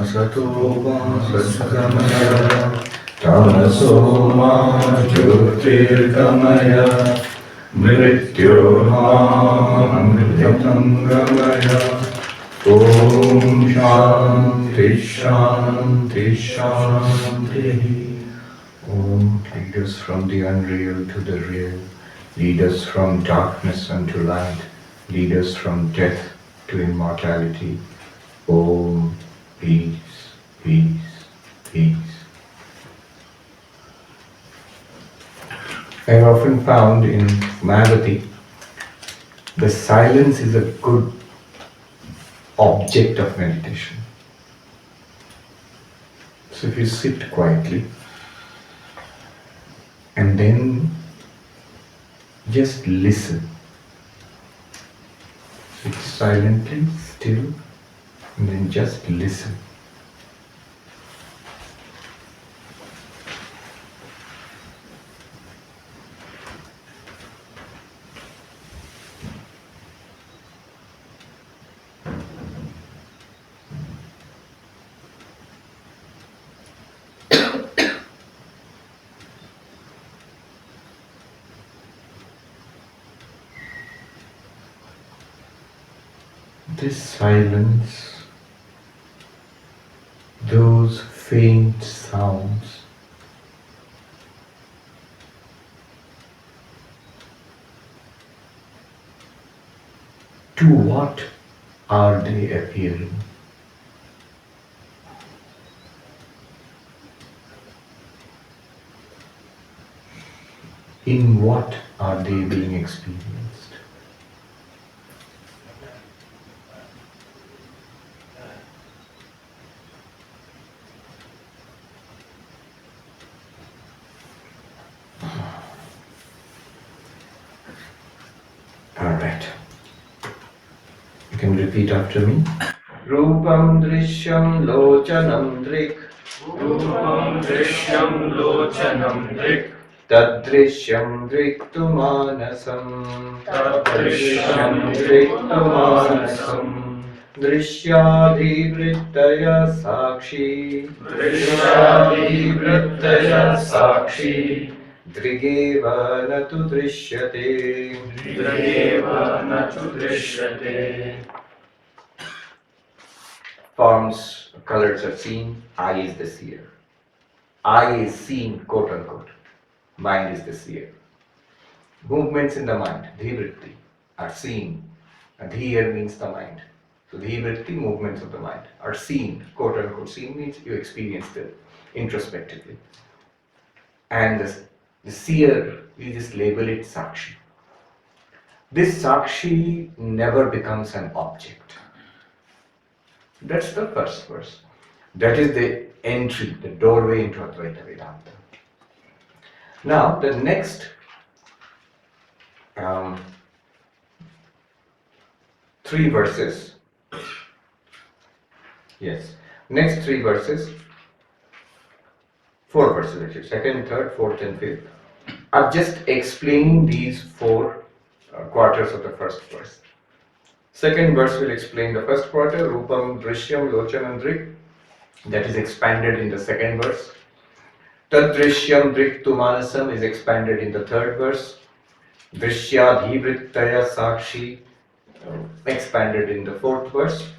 Sato ma Satgamaya Tamaso ma Jyotirgamaya Mrityorma Amritangamaya. Om Shanti Shanti Shanti. Om, lead us from the unreal to the real. Lead us from darkness unto light. Lead us from death to immortality. Om, peace, peace, peace. I have often found in Mayavati, the silence is a good object of meditation. So if you sit quietly and then just listen, sit silently, still, and then just listen. This silence, those faint sounds, to what are they appearing? In what are they being experienced? Alright. You can repeat after me. Rupam Drishyam Lochanam Drig. Rupam Drishyam Lochanam Drig. Tadrishyam Driktu Manasam. Tadrishyam Driktu Manasam. Drishyadhivrittaya Sakshi. Drishyadhivrittaya Sakshi. Drigeva natu drishyate. Drigeva natu drishyate. Forms, colors are seen, eye is the seer. Eye is seen, quote unquote. Mind is the seer. Movements in the mind, dhivritti, are seen. Dhi here means the mind. So dhivritti, movements of the mind, are seen, quote unquote. Seen means you experience them introspectively. And the seer, we just label it Sakshi. This Sakshi never becomes an object. That's the first verse. That is the entry, the doorway into Advaita Vedanta. Now, the next three verses, next three verses, four verses actually, second, third, fourth and fifth, are just explaining these four quarters of the first verse. Second verse will explain the first quarter, Rupam, Drishyam, Lochanam, Drig, that is expanded in the second verse. Tadrishyam Driktu Manasam is expanded in the third verse. Drishyadhivrittaya Sakshi expanded in the fourth verse.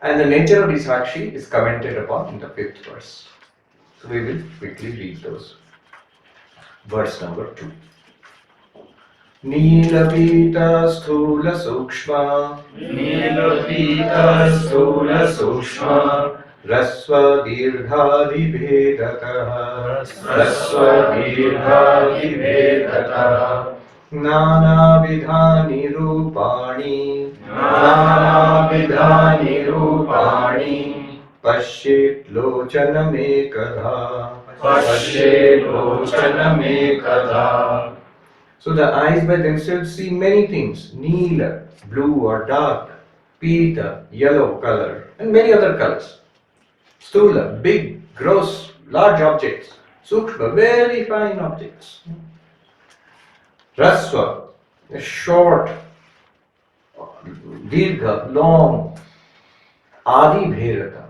And the nature of the Sakshi is commented upon in the fifth verse. So we will quickly read those. Verse number 2. Nilapita Sthula Sukshma. Nilapita Sthula Sukshma. Rasva Dirghadi Vedataha. Rasva Dirghadi Vedataha. Nana Vidhani Rupani. Nana Vidhani Rupani. Pashyet Lochanamekadha. Pashyet Lochanamekadha. So the eyes by themselves see many things. Neela, blue or dark. Pita, yellow color. And many other colors. Stula, big, gross, large objects. Sukshma, very fine objects. Rasva, short. Dirgha, long. Adi Bherata,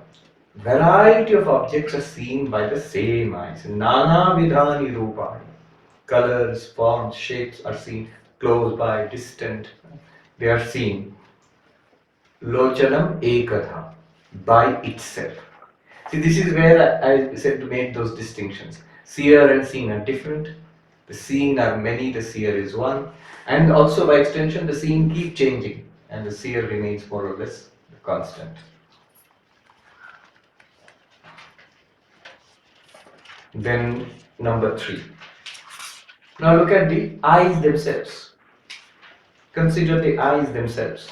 Variety of objects are seen by the same eyes. Nana vidhani rupani. Colors, forms, shapes are seen close by, distant. They are seen. Lochanam ekadha, by itself. See, this is where I said to make those distinctions. Seer and seen are different. The seen are many, the seer is one. And also by extension, the seen keep changing and the seer remains more or less constant. Then number 3. Now look at the eyes themselves. Consider the eyes themselves.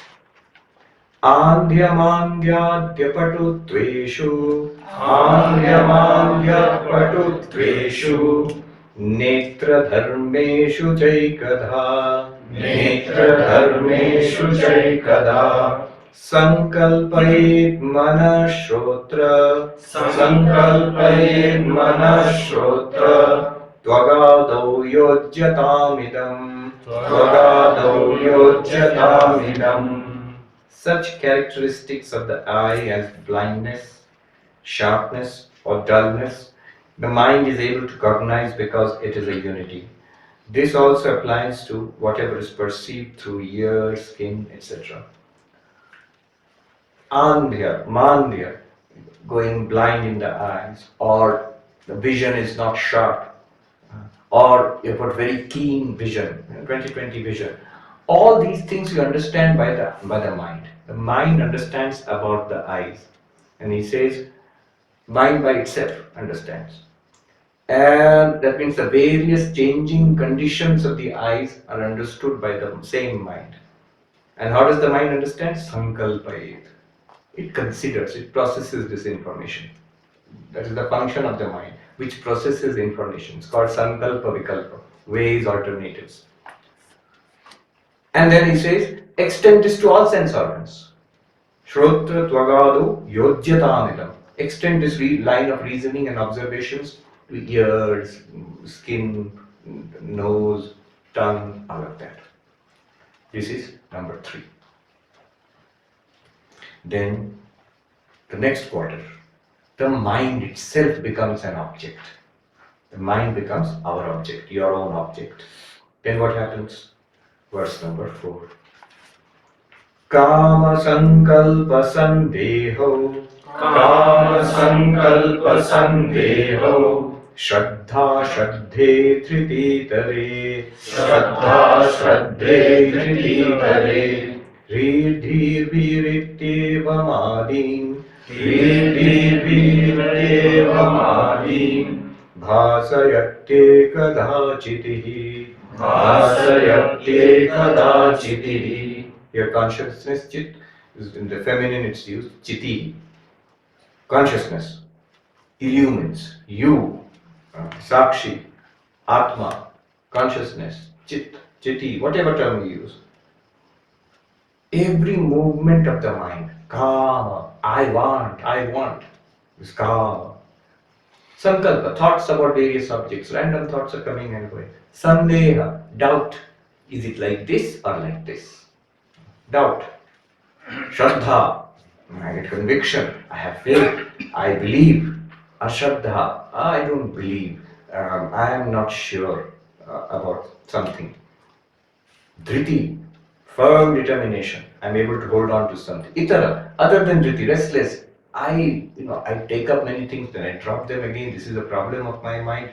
Andhyamandyadhyapatutveshu Andhyamandyapatutveshu netradharmeshu chaikadha netradharmeshu chaikada sankalpayet manashrotra sankalpayet manashrotra त्वगादौ योज्यतामिदम् त्वगादौ योज्यतामिदम्. Such characteristics of the eye as blindness, sharpness, or dullness, the mind is able to cognize because it is a unity. This also applies to whatever is perceived through ears, skin, etc. Andhya, mandhya, going blind in the eyes, or the vision is not sharp, or you've got very keen vision, 20/20 vision. All these things you understand by the mind. The mind understands about the eyes. And he says, mind by itself understands. And that means the various changing conditions of the eyes are understood by the same mind. And how does the mind understand? Sankalpayet. It considers, it processes this information. That is the function of the mind, which processes information. It's called sankalpa vikalpa, ways, alternatives. And then he says, extend this to all sense organs. Shrotra tvagadu yojyatamidam. Extend this line of reasoning and observations to ears, skin, nose, tongue, all of that. This is number 3. Then the next quarter, the mind itself becomes an object. The mind becomes our object, your own object. Then what happens? Verse number 4. Kama sankalpa sandeho Kama sankalpa sandeho Shraddha shraddhe trititare Shraddha shraddhe trititare Riddhir virityevamadin Riddhir-virityevamadin Bhasayatye kadachitihi Bhasayatye kadachitihi. Your consciousness, chit, is in the feminine it's used, chiti. Consciousness illumines you, sakshi, atma, consciousness, chit, chiti, whatever term you use. Every movement of the mind, kama, I want, is kama. Sankalpa, thoughts about various objects, random thoughts are coming and going. Sandeha, doubt, is it like this or like this? Doubt. Shraddha, I get conviction, I have faith, I believe. Ashraddha, I don't believe, I am not sure about something. Dhriti, firm determination, I am able to hold on to something. Itara, other than Dhriti, restless. I take up many things, then I drop them again. This is a problem of my mind.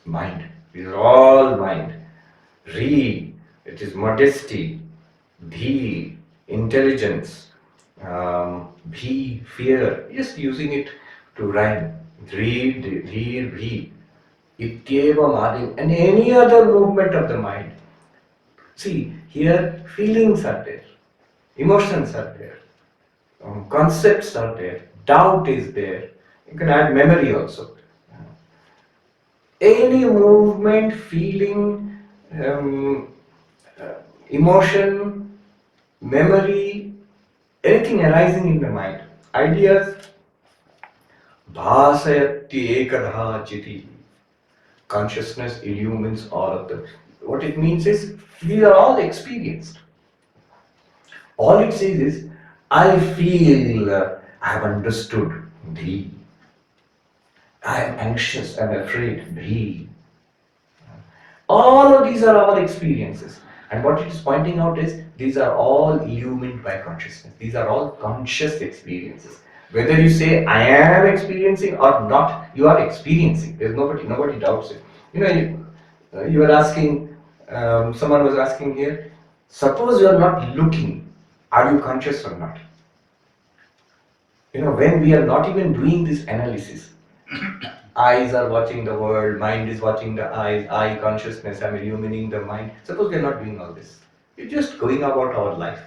Mind. These are all mind. Re, it is modesty. Dhi, intelligence. Bhi, fear. Just using it to rhyme. Dhri, dhir, bhi. Ityeva madhim. And any other movement of the mind. See, here feelings are there. Emotions are there. Concepts are there. Doubt is there. You can add memory also. Any movement, feeling, emotion, memory, anything arising in the mind, ideas, bhasayati ekadha chiti. Consciousness illumines all of them. What it means is, these are all experienced. All it says is, I feel I have understood Breathe. I am anxious, I am afraid. Breathe. All of these are our experiences. And what it is pointing out is these are all illumined by consciousness. These are all conscious experiences. Whether you say I am experiencing or not, you are experiencing. There's nobody doubts it. You were asking, someone was asking here, suppose you are not looking, are you conscious or not? When we are not even doing this analysis, eyes are watching the world, mind is watching the eyes, eye consciousness, I'm illumining the mind. Suppose we are not doing all this. We're just going about our life.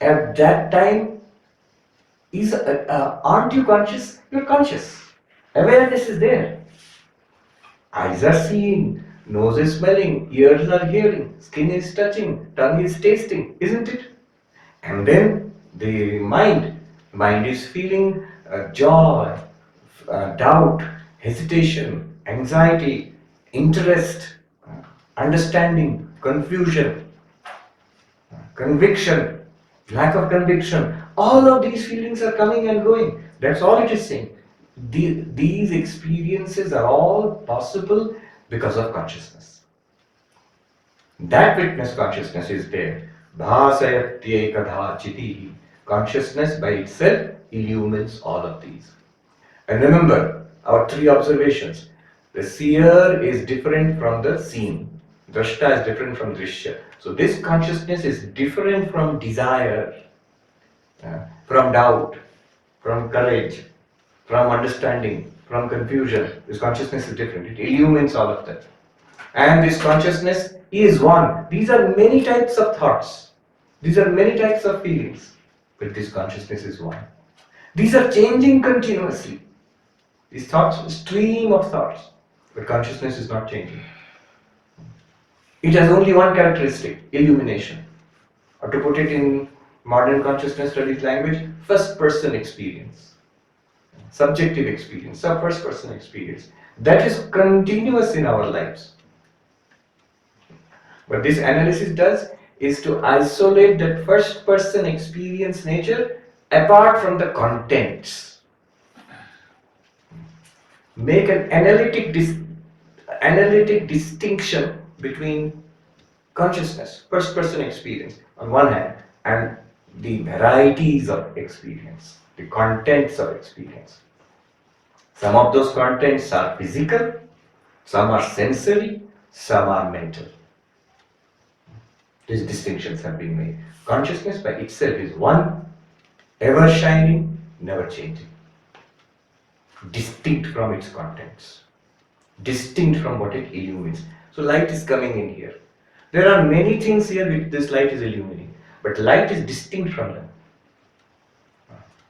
At that time, aren't you conscious? You're conscious. Awareness is there. Eyes are seeing, nose is smelling, ears are hearing, skin is touching, tongue is tasting, isn't it? And then the mind is feeling joy, doubt, hesitation, anxiety, interest, understanding, confusion, conviction, lack of conviction. All of these feelings are coming and going. That's all it is saying. These experiences are all possible because of consciousness. That witness consciousness is there. Bhasayatyekadha chitihi. Consciousness by itself illumines all of these. And remember, our three observations. The seer is different from the seen. Drashta is different from drishya. So this consciousness is different from desire, from doubt, from courage, from understanding, from confusion. This consciousness is different. It illumines all of that. And this consciousness is one. These are many types of thoughts. These are many types of feelings. But this consciousness is one. These are changing continuously. These thoughts, stream of thoughts. But consciousness is not changing. It has only one characteristic, illumination. Or to put it in modern consciousness studies language, first person experience. Subjective experience, first person experience. That is continuous in our lives. What this analysis does is to isolate that first person experience nature apart from the contents. Make an analytic distinction between consciousness, first person experience on one hand, and the varieties of experience, the contents of experience. Some of those contents are physical, some are sensory, some are mental. These distinctions have been made. Consciousness by itself is one, ever shining, never changing. Distinct from its contents. Distinct from what it illumines. So light is coming in here. There are many things here which this light is illuminating, but light is distinct from them.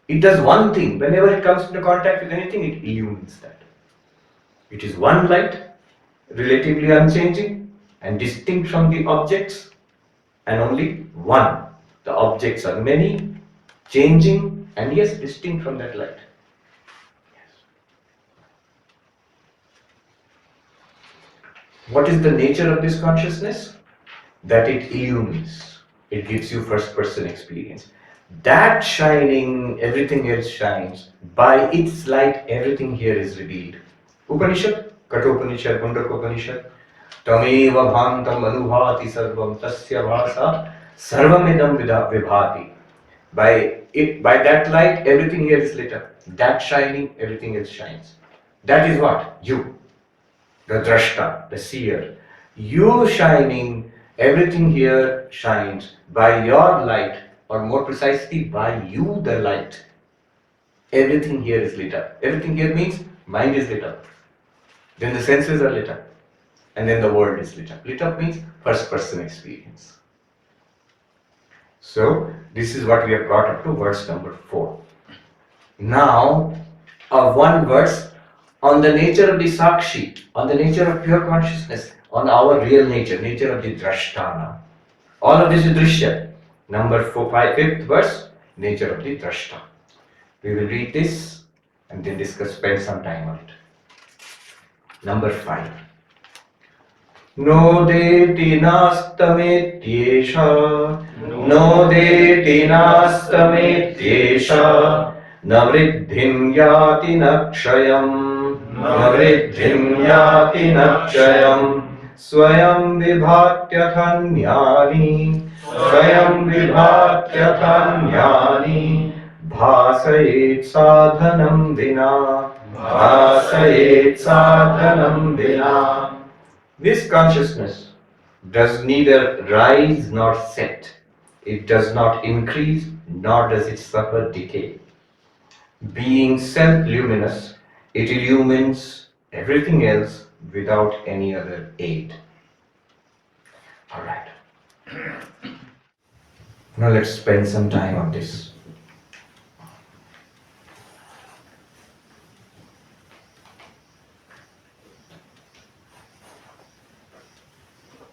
It does one thing. Whenever it comes into contact with anything, it illumines that. It is one light, relatively unchanging and distinct from the objects, and only one. The objects are many, changing, and yes, distinct from that light. What is the nature of this consciousness? That it illumines. It gives you first person experience. That shining, everything else shines. By its light, everything here is revealed. Upanishad, Kathopanishad, Mundakopanishad, Tameva bhantam anubhati sarvam tasya bhasa sarvamidam vibhati. By that light, everything here is lit up. That shining, everything else shines. That is what? You. The drashta, the seer. You shining, everything here shines. By your light, or more precisely, by you the light, everything here is lit up. Everything here means mind is lit up. Then the senses are lit up. And then the world is lit up. Lit up means first person experience. So, this is what we have brought up to verse number 4. Now, one verse on the nature of the Sakshi, on the nature of pure consciousness, on our real nature, nature of the Drashtana. All of this is Drishya. Number 5th verse, nature of the Drashta. We will read this and then spend some time on it. Number 5. Nodeti nastametyesha, nodeti nastametyesha, न वृद्धिं याति न क्षयम् न वृद्धिं याति न क्षयम् स्वयं विभात्यथन्यानि स्वयं विभात्यथान्यानि भासयेत् साधनं विना भासयेत् साधनं विना. This consciousness does neither rise nor set. It does not increase nor does it suffer decay. Being self-luminous, it illumines everything else without any other aid. Alright. Now let's spend some time on this.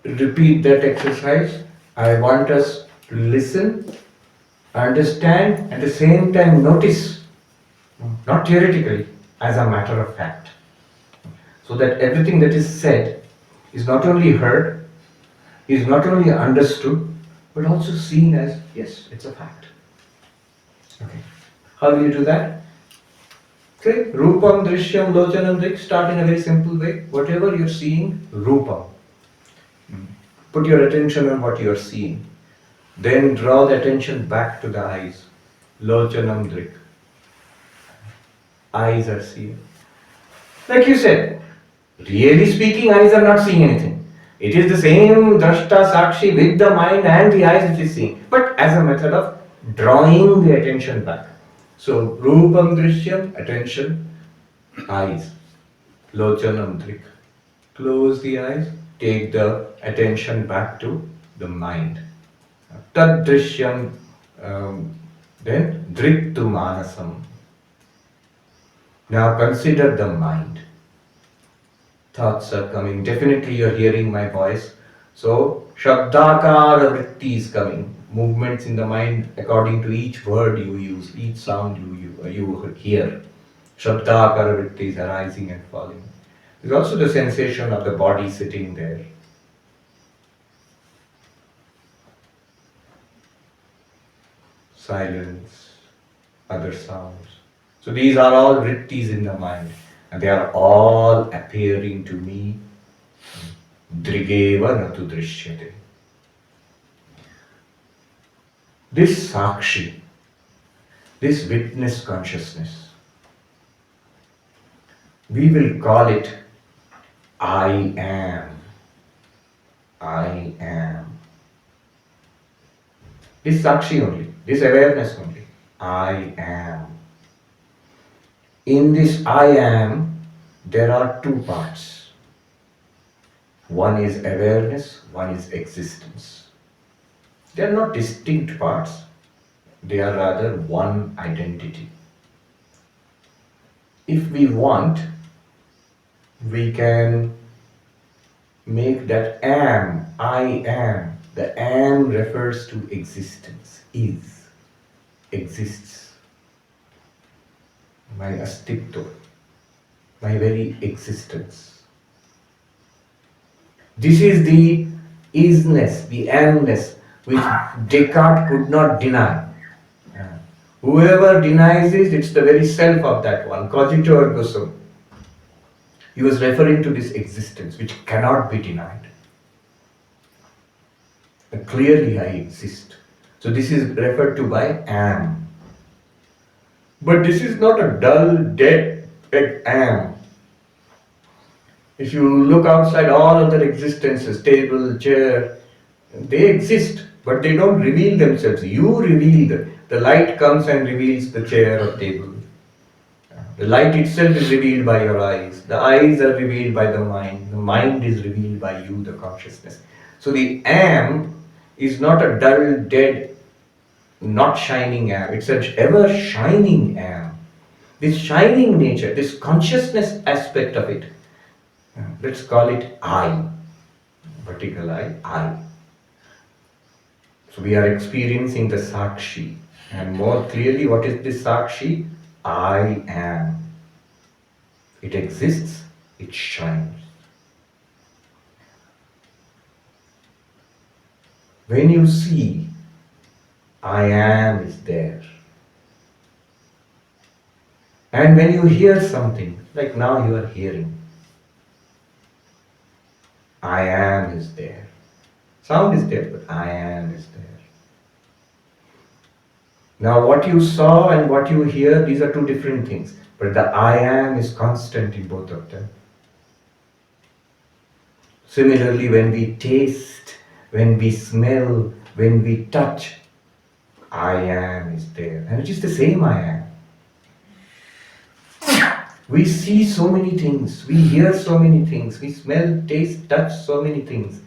Repeat that exercise. I want us to listen, understand, at the same time notice, not theoretically, as a matter of fact. So that everything that is said is not only heard, is not only understood, but also seen as, yes, it's a fact. Okay. How do you do that? Okay, Rupam, Drishyam, Lochanam, Drik, start in a very simple way. Whatever you're seeing, Rupam. Put your attention on what you are seeing. Then draw the attention back to the eyes. Lochanam, Drik. Eyes are seeing. Like you said, really speaking, eyes are not seeing anything. It is the same drashta sakshi with the mind and the eyes which is seeing, but as a method of drawing the attention back. So, Rupam Drishyam, attention, eyes. Lochanam Drik. Close the eyes, take the attention back to the mind. Tad Drishyam, then Drik tu Manasam. Now consider the mind. Thoughts are coming. Definitely you are hearing my voice. So, Shabdakara vritti is coming. Movements in the mind according to each word you use, each sound you hear. Shabdakara vritti is arising and falling. There's also the sensation of the body sitting there. Silence, other sounds. So these are all vrittis in the mind, and they are all appearing to me. Drigeva natu drishyate. This sakshi, this witness consciousness, we will call it I am. I am. This sakshi only, this awareness only. I am. In this I am, there are two parts. One is awareness, one is existence. They are not distinct parts, they are rather one identity. If we want, we can make that am, I am. The am refers to existence, is, exists. My astitva, my very existence. This is the isness, the amness, which Descartes could not deny. Whoever denies it, it's the very self of that one, cogito ergo sum. He was referring to this existence which cannot be denied. And clearly I exist. So this is referred to by am. But this is not a dull, dead am. If you look outside all other existences, table, chair, they exist, but they don't reveal themselves. You reveal them. The light comes and reveals the chair or table. The light itself is revealed by your eyes. The eyes are revealed by the mind. The mind is revealed by you, the consciousness. So the am is not a dull, dead, not shining am. It's an ever shining am. This shining nature, this consciousness aspect of it, let's call it I. Vertical I. So we are experiencing the Sakshi. And more clearly, what is this Sakshi? I am. It exists, it shines. When you see, I am is there. And when you hear something, like now you are hearing, I am is there. Sound is there, but I am is there. Now what you saw and what you hear, these are two different things. But the I am is constant in both of them. Similarly, when we taste, when we smell, when we touch, I am is there. And it is the same I am. We see so many things, we hear so many things, we smell, taste, touch so many things.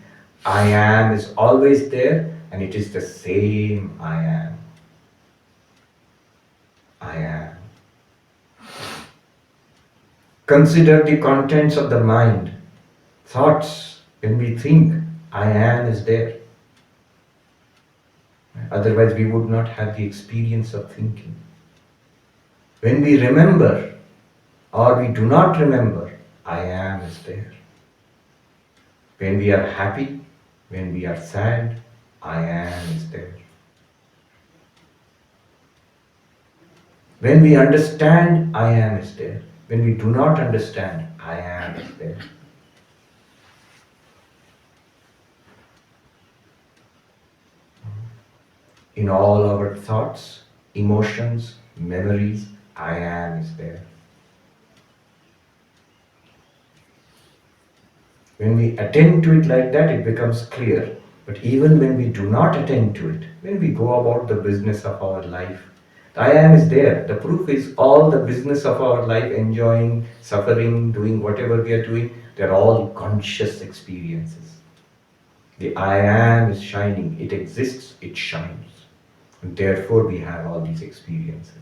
I am is always there, and it is the same I am. I am. Consider the contents of the mind. Thoughts, when we think, I am is there. Otherwise, we would not have the experience of thinking. When we remember or we do not remember, I am is there. When we are happy, when we are sad, I am is there. When we understand, I am is there. When we do not understand, I am is there. In all our thoughts, emotions, memories, I am is there. When we attend to it like that, it becomes clear. But even when we do not attend to it, when we go about the business of our life, the I am is there. The proof is all the business of our life, enjoying, suffering, doing whatever we are doing, they're all conscious experiences. The I am is shining. It exists, it shines. And therefore we have all these experiences.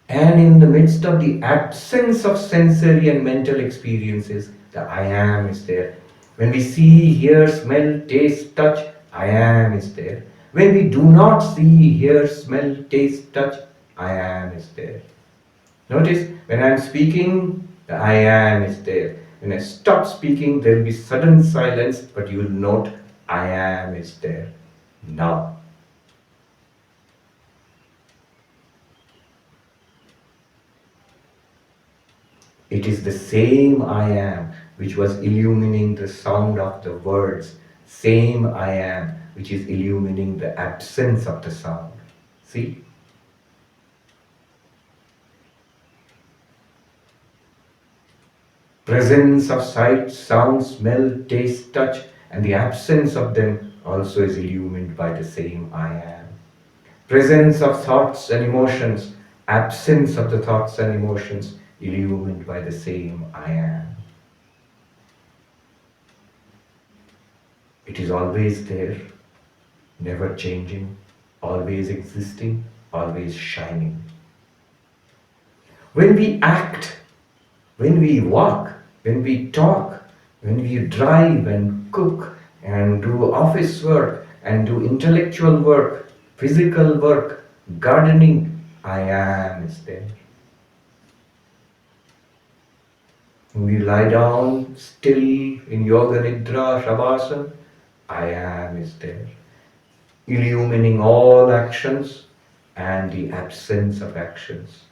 And in the midst of the absence of sensory and mental experiences, the I am is there. When we see, hear, smell, taste, touch, I am is there. When we do not see, hear, smell, taste, touch, I am is there. Notice, when I am speaking, the I am is there. When I stop speaking, there will be sudden silence, but you will note, I am is there. Now. It is the same I am which was illumining the sound of the words, same I am which is illumining the absence of the sound. See? Presence of sight, sound, smell, taste, touch, and the absence of them also is illumined by the same I am. Presence of thoughts and emotions, absence of the thoughts and emotions, illumined by the same I am. It is always there, never changing, always existing, always shining. When we act, when we walk, when we talk, when we drive and cook and do office work and do intellectual work, physical work, gardening, I am is there. When we lie down still in yoga nidra, shavasana, I am is there, illumining all actions and the absence of actions.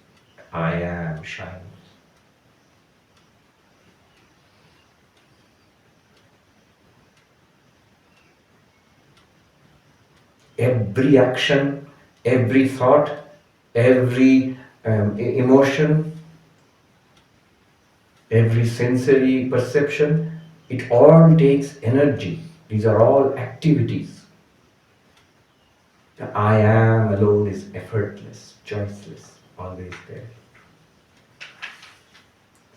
I am shines. Every action, every thought, every emotion, every sensory perception, it all takes energy. These are all activities. The I am alone is effortless, choiceless, always there.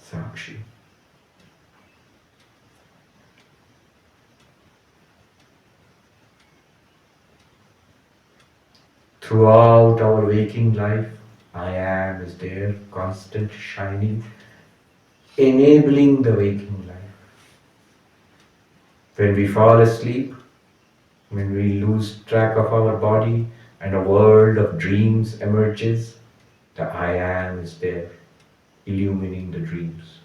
Sakshi. Throughout our waking life, I am is there, constant, shining, enabling the waking life. When we fall asleep, when we lose track of our body and a world of dreams emerges, the I am is there, illumining the dreams.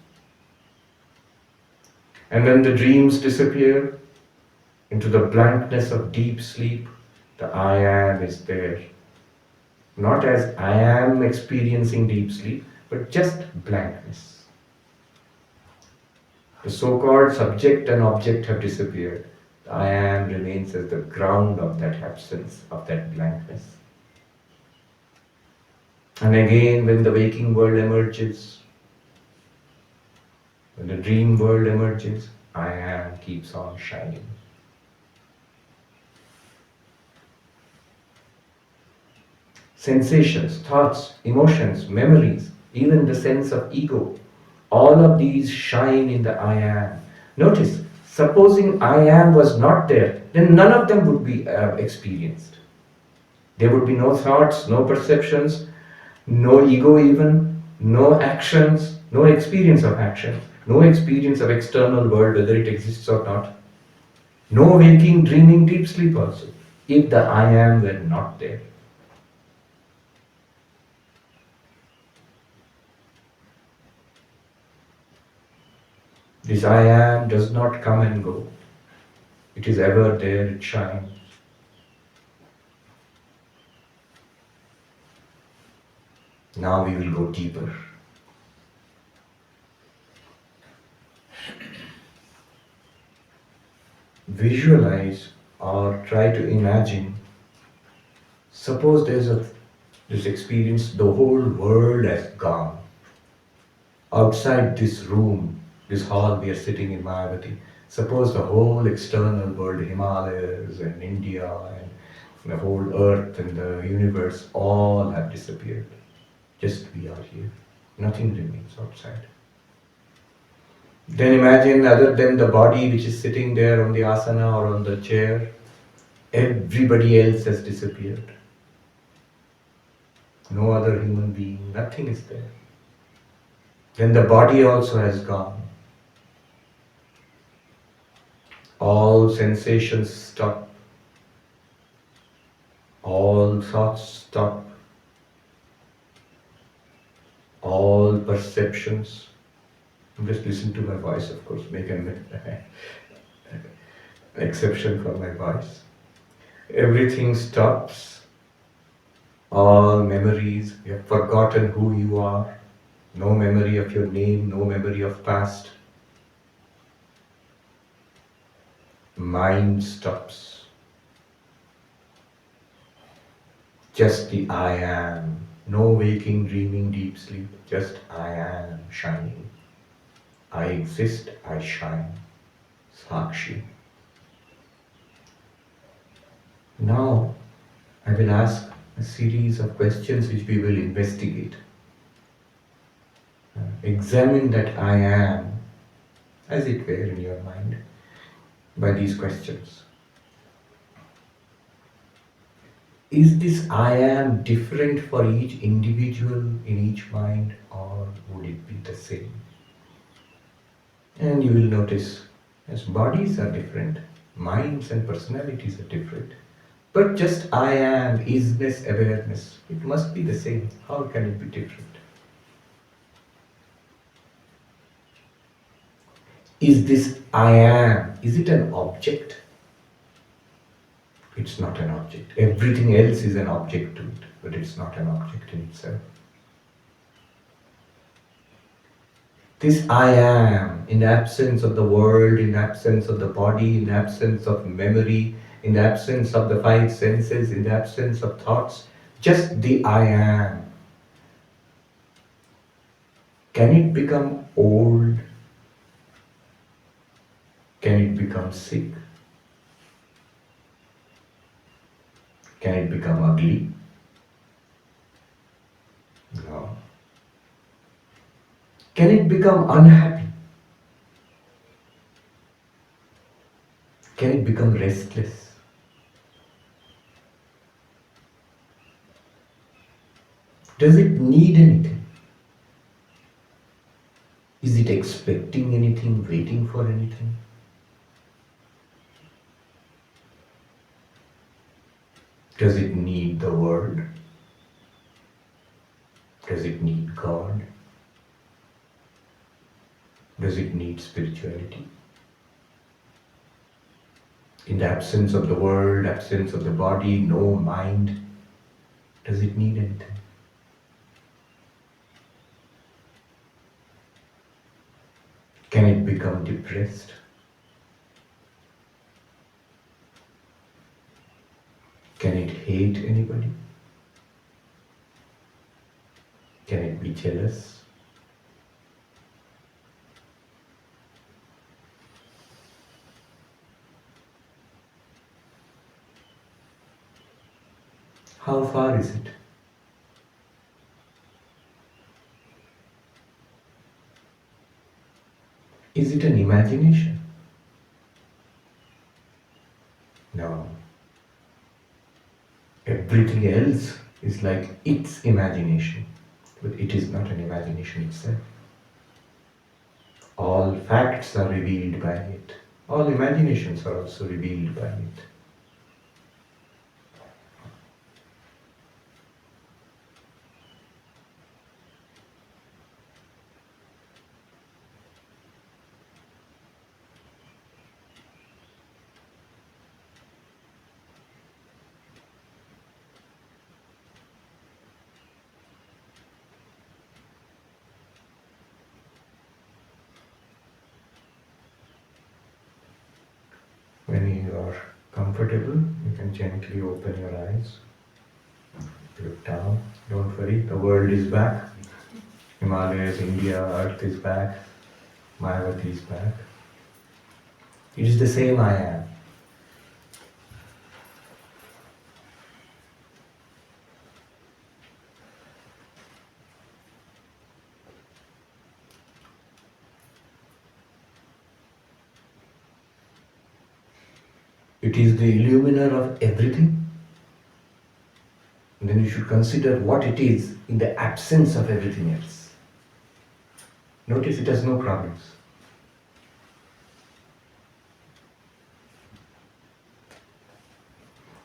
And when the dreams disappear, into the blankness of deep sleep, the I am is there. Not as I am experiencing deep sleep, but just blankness. The so-called subject and object have disappeared. The I am remains as the ground of that absence, of that blankness. And again, when the waking world emerges, when the dream world emerges, I am keeps on shining. Sensations, thoughts, emotions, memories, even the sense of ego, all of these shine in the I am. Notice, supposing I am was not there, then none of them would be experienced. There would be no thoughts, no perceptions, no ego even, no actions, no experience of action, no experience of external world, whether it exists or not. No waking, dreaming, deep sleep also, if the I am were not there. This I am does not come and go. It is ever there, it shines. Now we will go deeper. Visualize or try to imagine. Suppose there's this experience, the whole world has gone. Outside this room, this hall we are sitting in Mayavati, suppose the whole external world, Himalayas and India and the whole earth and the universe all have disappeared. Just we are here. Nothing remains outside. Then imagine, other than the body which is sitting there on the asana or on the chair, everybody else has disappeared. No other human being, nothing is there. Then the body also has gone. All sensations stop. All thoughts stop. All perceptions. Just listen to my voice, of course, make an exception for my voice. Everything stops. All memories, you have forgotten who you are. No memory of your name, no memory of past. Mind stops. Just the I am. No waking, dreaming, deep sleep. Just I am shining. I exist, I shine. Sakshi. Now, I will ask a series of questions which we will investigate. Examine that I am, as it were, in your mind, by these questions. Is this I am different for each individual in each mind, or would it be the same? And you will notice, as bodies are different, minds and personalities are different. But just I am, isness, awareness, it must be the same. How can it be different? Is this I am, is it an object? It's not an object. Everything else is an object to it, but it's not an object in itself. This I am, in absence of the world, in absence of the body, in absence of memory, in absence of the five senses, in absence of thoughts, just the I am. Can it become old? Can it become sick? Can it become ugly? No. Can it become unhappy? Can it become restless? Does it need anything? Is it expecting anything, waiting for anything? Does it need the world? Does it need God? Does it need spirituality? In the absence of the world, absence of the body, no mind, does it need anything? Can it become depressed? Can it hate anybody? Can it be jealous? How far is it? Is it an imagination? No. Everything else is like its imagination, but it is not an imagination itself. All facts are revealed by it. All imaginations are also revealed by it. When you are comfortable, you can gently open your eyes. Look down. Don't worry, the world is back. Himalayas, India, Earth is back. Mayavati is back. It is the same I am. It is the illuminer of everything. And then you should consider what it is in the absence of everything else. Notice it has no problems.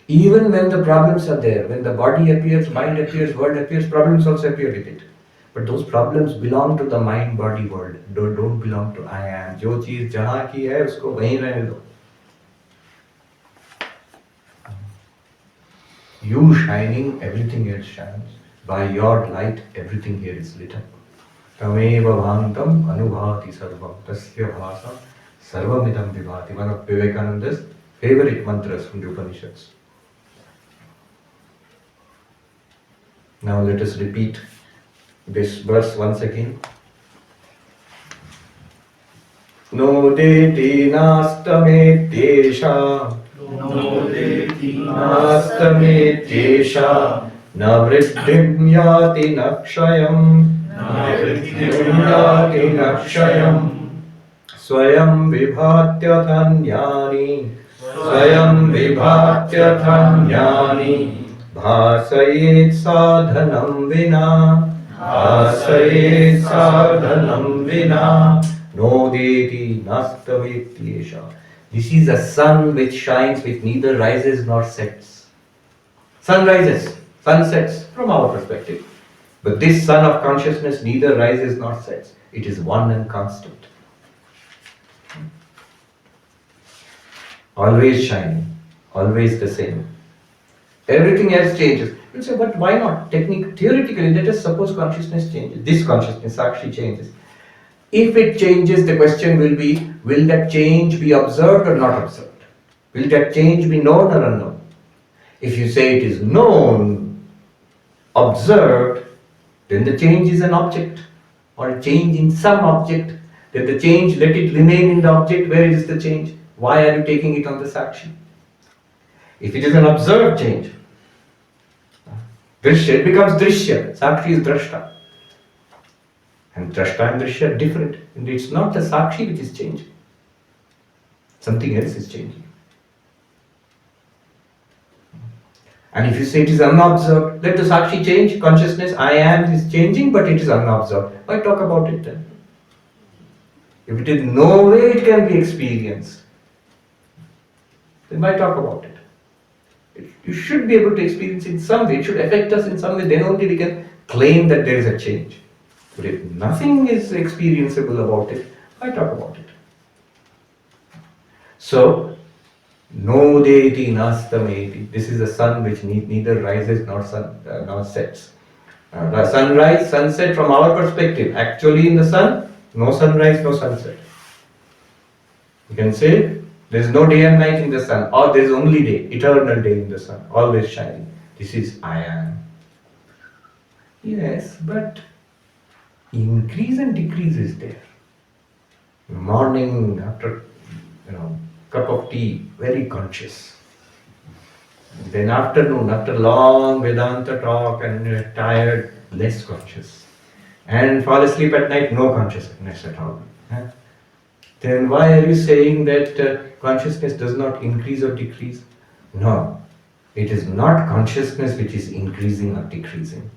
Even when the problems are there, when the body appears, mind appears, world appears, problems also appear with it. But those problems belong to the mind, body, world. Don't belong to I am. जो चीज जहाँ की है उसको वहीं रहने दो. You shining, everything else shines. By your light, everything here is lit up. Tameva bhantam anubhati sarvam tasya bhasa sarvamidam vibhati. One of Vivekananda's favorite mantras from the Upanishads. Now let us repeat this verse once again. No deti nastame tesha Nastametyesha navriddhim yati nakshayam swayam vibhatyatanyani bhasayet sadhanam vina no deti nastametyesha. This is a sun which shines, which neither rises nor sets. Sun rises, sun sets from our perspective. But this sun of consciousness neither rises nor sets. It is one and constant. Always shining, always the same. Everything else changes. You say, but why not? Theoretically, let us suppose consciousness changes. This consciousness actually changes. If it changes, the question will be, will that change be observed or not observed? Will that change be known or unknown? If you say it is known, observed, then the change is an object or a change in some object. Then the change, let it remain in the object. Where is the change? Why are you taking it on the Sakshi? If it is an observed change, Drishya, it becomes Drishya. Sakshi is Drashta. And Drashta and Drishya are different. And it's not the Sakshi which is changing. Something else is changing. And if you say it is unobserved, let the Sakshi change. Consciousness, I am, is changing, but it is unobserved. Why talk about it then? If it is no way it can be experienced, then why talk about it? You should be able to experience it in some way. It should affect us in some way. Then only we can claim that there is a change. But if nothing is experienceable about it, why talk about it? So, No deity nastameti. This is the sun which neither rises nor sets. The sunrise, sunset from our perspective. Actually in the sun, no sunrise, no sunset. You can say there is no day and night in the sun, or there is only day, eternal day in the sun, always shining. This is I am. Yes, but increase and decrease is there. Morning after cup of tea, very conscious. Then afternoon, after long Vedanta talk and tired, less conscious. And fall asleep at night, no consciousness at all. Then why are you saying that consciousness does not increase or decrease? No, it is not consciousness which is increasing or decreasing.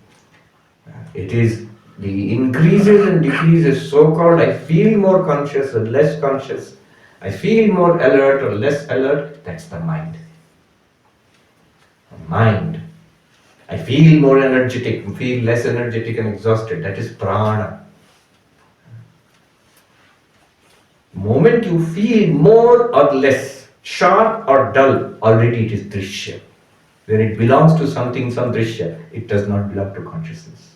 It is the increases and decreases, so-called I feel more conscious or less conscious, I feel more alert or less alert, that's the mind. Mind. I feel more energetic, feel less energetic and exhausted, that is prana. Moment you feel more or less, sharp or dull, already it is drishya. When it belongs to something, some drishya, it does not belong to consciousness.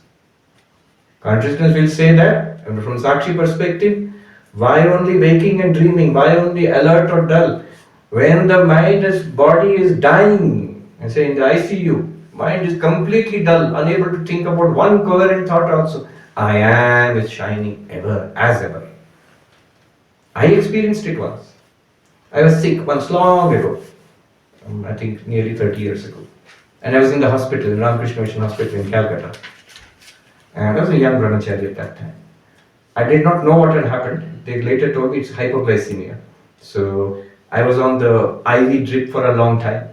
Consciousness will say that, and from Sakshi perspective, why only waking and dreaming? Why only alert or dull? When the body is dying, I say in the ICU, mind is completely dull, unable to think about one coherent thought also. I am is shining ever, as ever. I experienced it once. I was sick once long ago, I think nearly 30 years ago. And I was in the hospital, in Ramakrishna Mission Hospital in Calcutta. And I was a young brahmachari at that time. I did not know what had happened. They later told me it's hypoglycemia. So I was on the IV drip for a long time.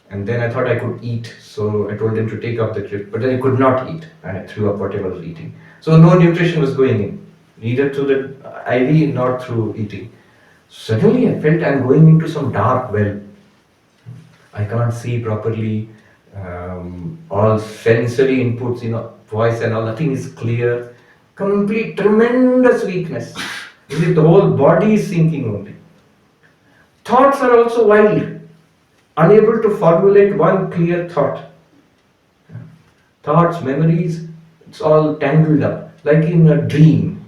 And then I thought I could eat. So I told them to take off the drip. But then I could not eat. And I threw up whatever I was eating. So no nutrition was going in. Neither through the IV nor through eating. Suddenly I felt I'm going into some dark well. I can't see properly. All sensory inputs, voice and all, nothing is clear. Complete, tremendous weakness. The whole body is sinking only. Thoughts are also wild. Unable to formulate one clear thought. Thoughts, memories, it's all tangled up. Like in a dream.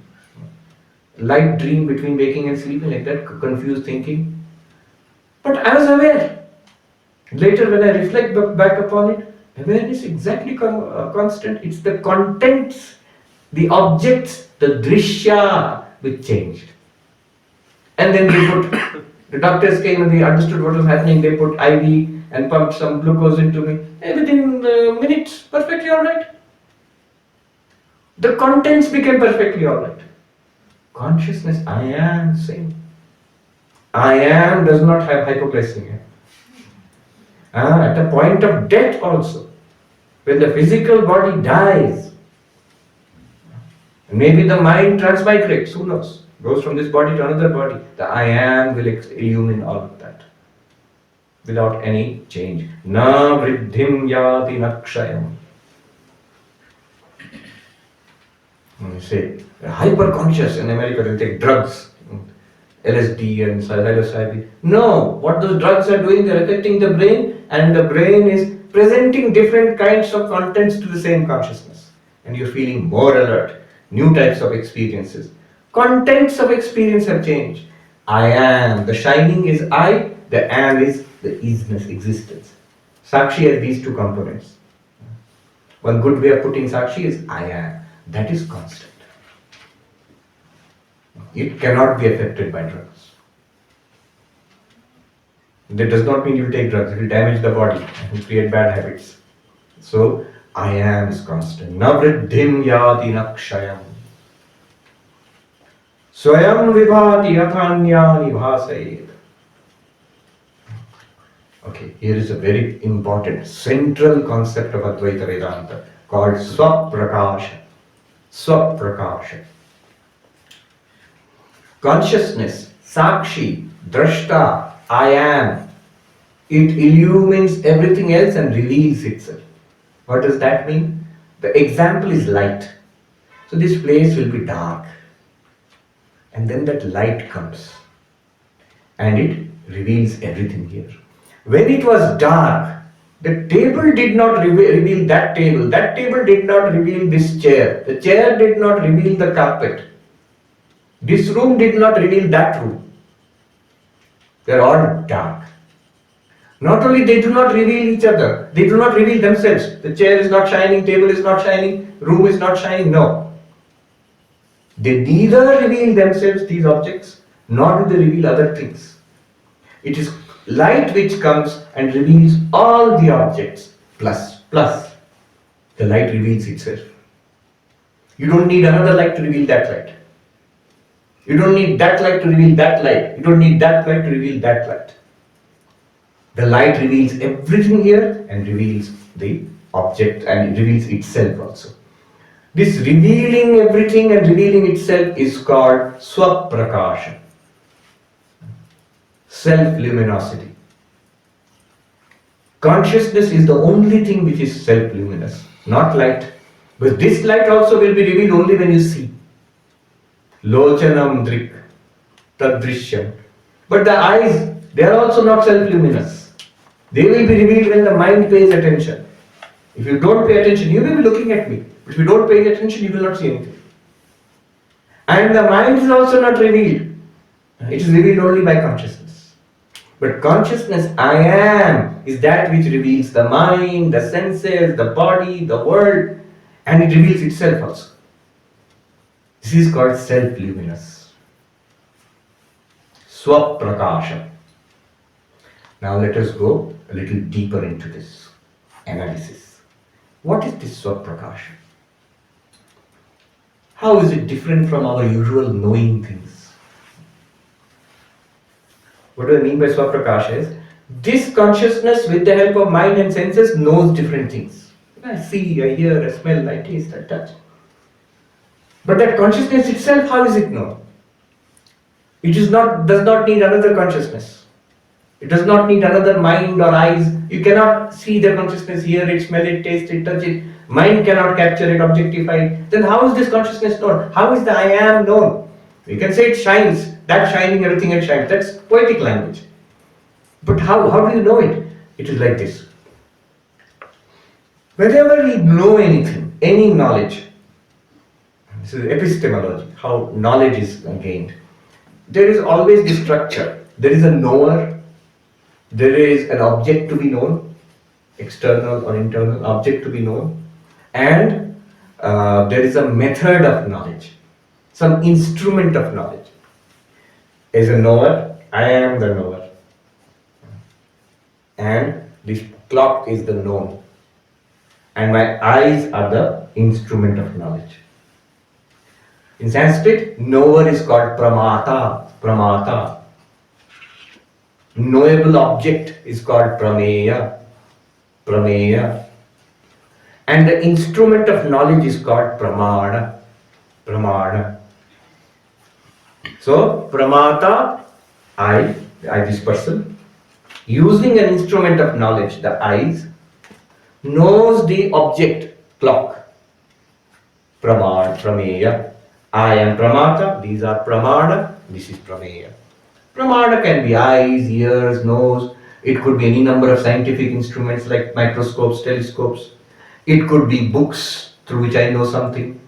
Light dream between waking and sleeping, like that, confused thinking. But I was aware. Later when I reflect back upon it, awareness is exactly constant. It's the contents, the objects, the drishya which changed. And then the doctors came and they understood what was happening. They put IV and pumped some glucose into me. And within minutes, perfectly alright. The contents became perfectly alright. Consciousness, I am same. I am does not have hypoglycemia. At the point of death also, when the physical body dies, maybe the mind transmigrates, who knows, goes from this body to another body, the I am will illumine all of that without any change. Na vriddhim yati nakshayam. You say, hyper conscious in America, they take drugs, LSD and psilocybin. No, what those drugs are doing, they're affecting the brain, and the brain is presenting different kinds of contents to the same consciousness. And you're feeling more alert, new types of experiences. Contents of experience have changed. I am, the shining is I, the am is the isness, existence. Sakshi has these two components. One good way of putting Sakshi is I am. That is constant. It cannot be affected by drugs. That does not mean you will take drugs. It will damage the body and create bad habits. So, I am is constant. Na vriddhim yati nakshayam. Swayam vibhati athanyani bhasayet. Okay, here is a very important central concept of Advaita Vedanta called Swaprakasha. Swaprakasha. Consciousness, Sakshi, Drashta, I am. It illumines everything else and reveals itself. What does that mean? The example is light. So this place will be dark. And then that light comes. and it reveals everything here. When it was dark, the table did not reveal that table did not reveal this chair, the chair did not reveal the carpet, this room did not reveal that room. They are all dark. Not only they do not reveal each other, they do not reveal themselves. The chair is not shining, table is not shining, room is not shining, no. They neither reveal themselves, these objects, nor do they reveal other things. It is light which comes and reveals all the objects, plus the light reveals itself. You don't need another light to reveal that light. You don't need that light to reveal that light. You don't need that light to reveal that light. The light reveals everything here and reveals the object and it reveals itself also. This revealing everything and revealing itself is called Swaprakasha, self-luminosity. Consciousness is the only thing which is self-luminous, not light. But this light also will be revealed only when you see. Lochanam Drig Drishya. But the eyes, they are also not self-luminous. They will be revealed when the mind pays attention. If you don't pay attention, you will be looking at me. But if you don't pay attention, you will not see anything. And the mind is also not revealed. It is revealed only by consciousness. But consciousness, I am, is that which reveals the mind, the senses, the body, the world, and it reveals itself also. This is called self-luminous. Swaprakasha. Now let us go a little deeper into this analysis. What is this Swaprakasha? How is it different from our usual knowing things? What do I mean by Swaprakasha is, this consciousness with the help of mind and senses knows different things. I see, I hear, I smell, I taste, I touch. But that consciousness itself, how is it known? It does not need another consciousness. It does not need another mind or eyes. You cannot see the consciousness, hear it, smell it, taste it, touch it. Mind cannot capture it, objectify it. Then how is this consciousness known? How is the I am known? You can say it shines. That shining, everything it shines. That's poetic language. But how do you know it? It is like this. Whenever we know anything, any knowledge, this is epistemology, how knowledge is gained. There is always this structure. There is a knower. There is an object to be known, external or internal object to be known, and there is a method of knowledge, some instrument of knowledge. As a knower, I am the knower, and this clock is the known, and my eyes are the instrument of knowledge. In Sanskrit, knower is called pramata. Knowable object is called prameya. And the instrument of knowledge is called pramana. So, pramata, I, this person, using an instrument of knowledge, the eyes, knows the object, clock. Prameya. I am pramata, these are pramana, this is prameya. Pramana can be eyes, ears, nose. It could be any number of scientific instruments like microscopes, telescopes. It could be books through which I know something.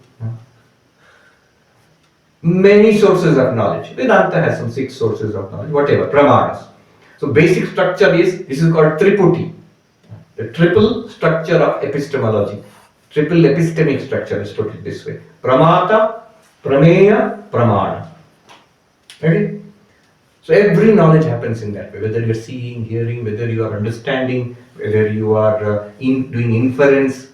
Many sources of knowledge. Vedanta has some 6 sources of knowledge, whatever, pramanas. So basic structure is, this is called triputi. The triple structure of epistemology. Triple epistemic structure is put it this way. Pramata, prameya, pramana. Okay? So every knowledge happens in that way, whether you are seeing, hearing, whether you are understanding, whether you are doing inference,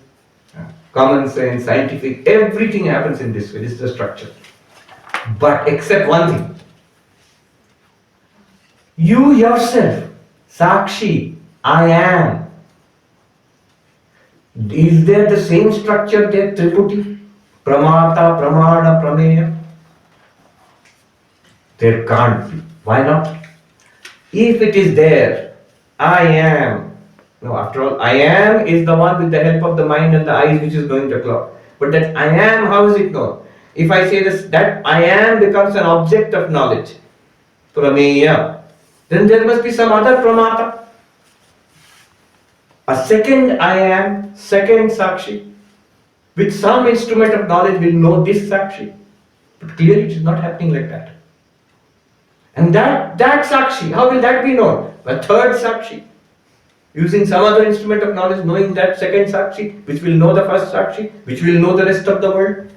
common sense, scientific, everything happens in this way. This is the structure. But except one thing. You yourself, Sakshi, I am. Is there the same structure there, Triputi? Pramata, Pramana, Prameya? There can't be. Why not? If it is there, I am. No, after all, I am is the one with the help of the mind and the eyes which is knowing the clock. But that I am, how is it known? If I say this, that I am becomes an object of knowledge. Prameya. then there must be some other pramata. A second I am, second Sakshi, with some instrument of knowledge will know this Sakshi. But clearly it is not happening like that. And that Sakshi, how will that be known? A third Sakshi, using some other instrument of knowledge, knowing that second Sakshi, which will know the first Sakshi, which will know the rest of the world.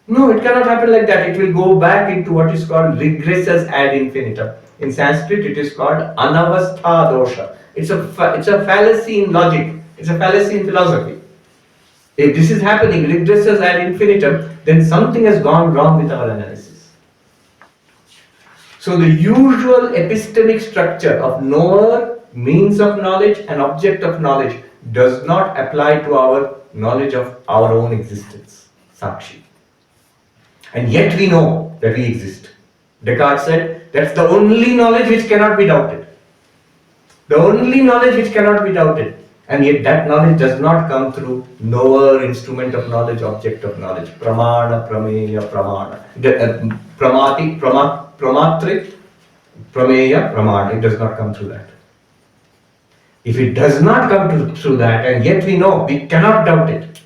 No, it cannot happen like that. It will go back into what is called regressus ad infinitum. In Sanskrit, it is called anavastha dosha. It's a fallacy in logic. It's a fallacy in philosophy. If this is happening, regressus ad infinitum, then something has gone wrong with our analysis. So the usual epistemic structure of knower, means of knowledge and object of knowledge does not apply to our knowledge of our own existence, Sakshi. And yet we know that we exist. Descartes said, that's the only knowledge which cannot be doubted. The only knowledge which cannot be doubted. And yet that knowledge does not come through knower, instrument of knowledge, object of knowledge. Pramana, prameya, pramana. Pramati, pramatri, prameya, pramana. It does not come through that. If it does not come through that, and yet we know, we cannot doubt it.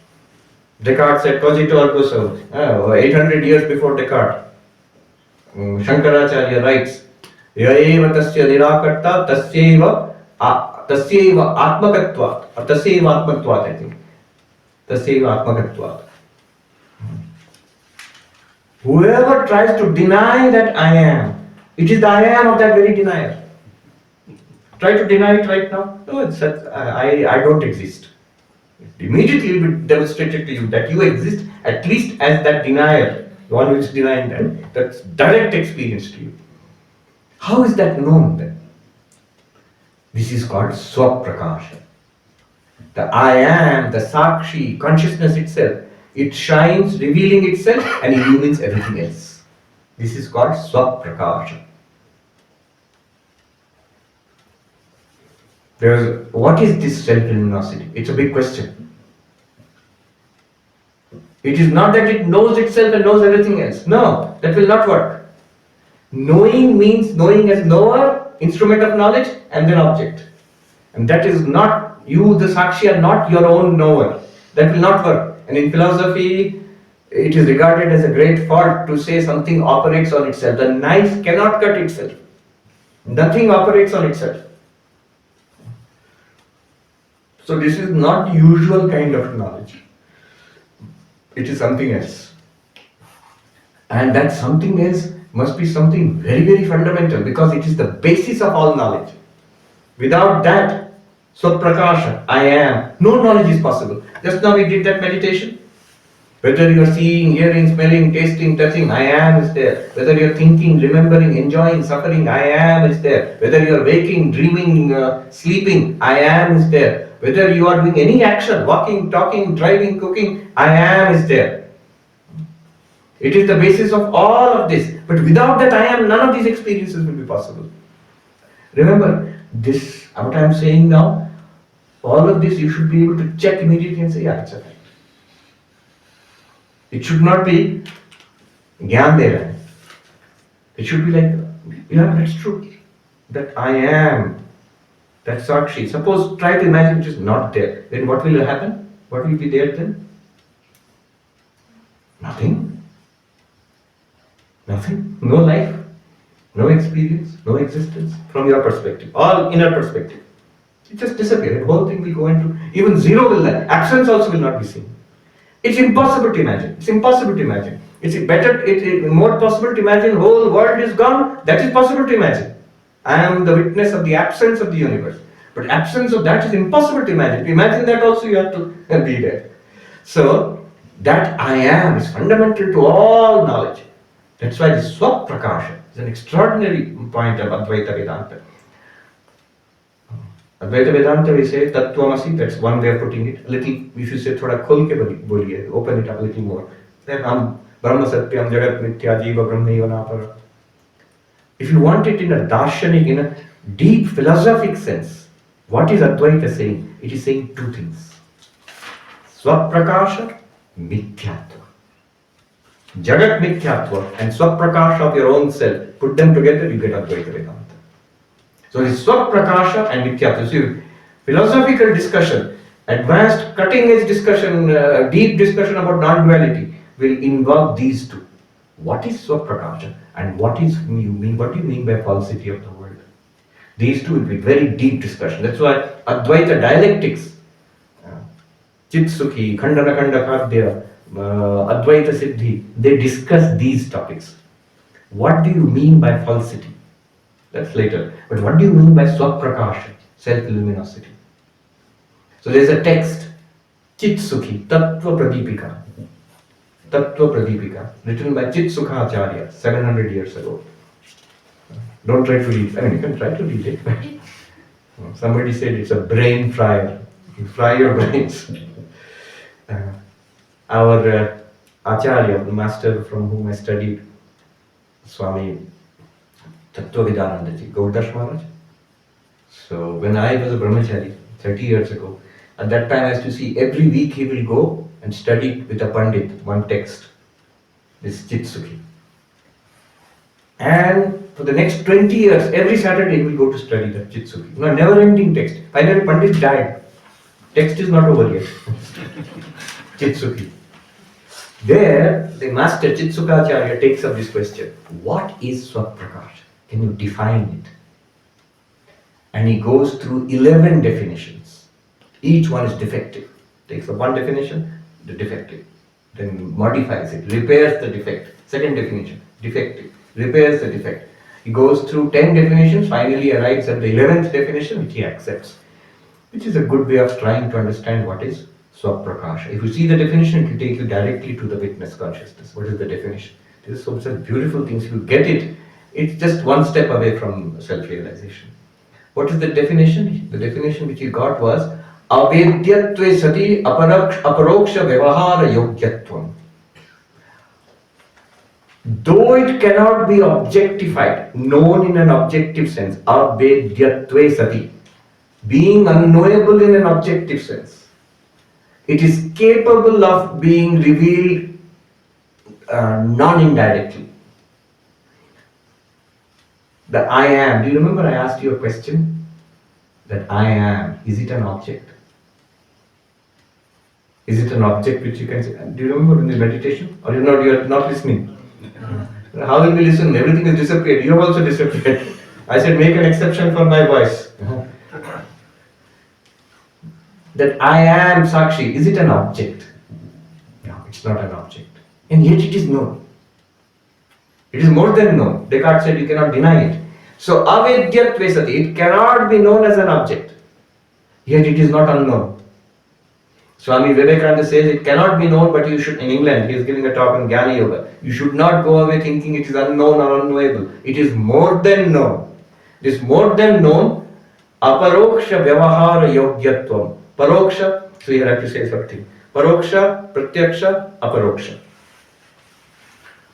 Descartes said, cogito ergo sum. 800 years before Descartes, Shankaracharya writes, Yaeva tasya nirakarta tasyeva atmakatvat, or tasyeva atmakatvat, I think. Tasyeva atmakatvat. Whoever tries to deny that I am, it is the I am of that very denier. Try to deny it right now. No, I don't exist. It immediately will be demonstrated to you that you exist at least as that denier, the one who is denying that. That's direct experience to you. How is that known then? This is called Swaprakasha. The I am, the Sakshi, consciousness itself, it shines, revealing itself and illumines everything else. This is called Swaprakasha. What is this self-luminosity? It's a big question. It is not that it knows itself and knows everything else. No, that will not work. Knowing means knowing as knower, instrument of knowledge, and then object. And that is not, you, the Sakshi, are not your own knower. That will not work. And in philosophy, it is regarded as a great fault to say something operates on itself. The knife cannot cut itself. Nothing operates on itself. So this is not usual kind of knowledge. It is something else. And that something else must be something very, very fundamental, because it is the basis of all knowledge. Without that, Swaprakasha, I am, no knowledge is possible. Just now we did that meditation. Whether you are seeing, hearing, smelling, tasting, touching, I am is there. Whether you are thinking, remembering, enjoying, suffering, I am is there. Whether you are waking, dreaming, sleeping, I am is there. Whether you are doing any action, walking, talking, driving, cooking, I am is there. It is the basis of all of this. But without that I am, none of these experiences will be possible. Remember, this, what I am saying now, all of this you should be able to check immediately and say, yeah, it's a fact. It should not be Gyan de raha hai. It should be like, yeah, that's true. That I am, that Sakshi. Suppose, try to imagine it is not there. Then what will happen? What will be there then? Nothing. Nothing. No life. No experience. No existence. From your perspective. All inner perspective. It just disappears. The whole thing will go into, even zero will lie. Absence also will not be seen. It's impossible to imagine. It's impossible to imagine. It's more possible to imagine whole world is gone. That is possible to imagine. I am the witness of the absence of the universe. But absence of that is impossible to imagine. To imagine that also you have to be there. So, that I am is fundamental to all knowledge. That's why this Swaprakasha is an extraordinary point of Advaita Vedanta. Advaita Vedanta, we say Tattvamasi, that's one way of putting it. A little, if you say thoda khol ke boliye, open it up a little more. Then Brahma Satyam Jagat Mithya Jiva Brahmaiva Napara. If you want it in a darshanik, in a deep philosophic sense, what is Advaita saying? It is saying two things. Swaprakasha, Mithyatva. Jagat Mithyatva and Swaprakasha of your own self, put them together, you get Advaita Vedanta. So it's Swaprakasha and Mithyatva. So philosophical discussion, advanced cutting edge discussion, deep discussion about non-duality will involve these two. What is Swaprakasha and what do you mean by falsity of the world? These two will be very deep discussion. That's why Advaita dialectics, Chitsukhi, Khandana Khanda Kadya, Advaita Siddhi, they discuss these topics. What do you mean by falsity? That's later. But what do you mean by Swaprakasha, self-luminosity? So there's a text, Chitsukhi, Tattva Pradipika. Tattva Pradipika, written by Chitsukha Acharya 700 years ago. Don't try to read, you can try to read it. Somebody said it's a brain fryer. You fry your brains. Our Acharya, the master from whom I studied, Swami Tattva ji, Gaudash Maharaj. So when I was a brahmachari, 30 years ago, at that time I used to see every week he will go and study with a pandit one text, this Chitsukhi. And for the next 20 years, every Saturday he will go to study that Chitsukhi. Never ending text. Finally pandit died. Text is not over yet. Chitsukhi. There, the master Chitsukacharya takes up this question. What is Swaprakasha? Can you define it? And he goes through 11 definitions. Each one is defective. Takes up one definition, the defective. Then modifies it, repairs the defect. Second definition, defective. Repairs the defect. He goes through 10 definitions, finally arrives at the 11th definition, which he accepts. Which is a good way of trying to understand what is Swaprakasha. If you see the definition, it will take you directly to the witness consciousness. What is the definition? This is such beautiful things. If you get it, it's just one step away from self-realization. What is the definition? The definition which he got was Avedyatve sati aparoksha vyavahara yogyatvam. Though it cannot be objectified, known in an objective sense, Avedyatve sati, being unknowable in an objective sense, it is capable of being revealed non-indirectly. The I am, do you remember I asked you a question? That I am, is it an object? Is it an object which you can say? Do you remember in the meditation? Or you are not listening? How will we listen? Everything has disappeared. You have also disappeared. I said make an exception for my voice. That I am Sakshi, is it an object? No, it's not an object. And yet it is known. It is more than known. Descartes said you cannot deny it. So, Avedyatve sati, it cannot be known as an object. Yet it is not unknown. Swami Vivekananda says it cannot be known, but you should, in England, he is giving a talk on Jnana Yoga. You should not go away thinking it is unknown or unknowable. It is more than known. This more than known, aparoksha vyavahara yogyatvam. Paroksha, so you have to say something. Paroksha, pratyaksha, aparoksha.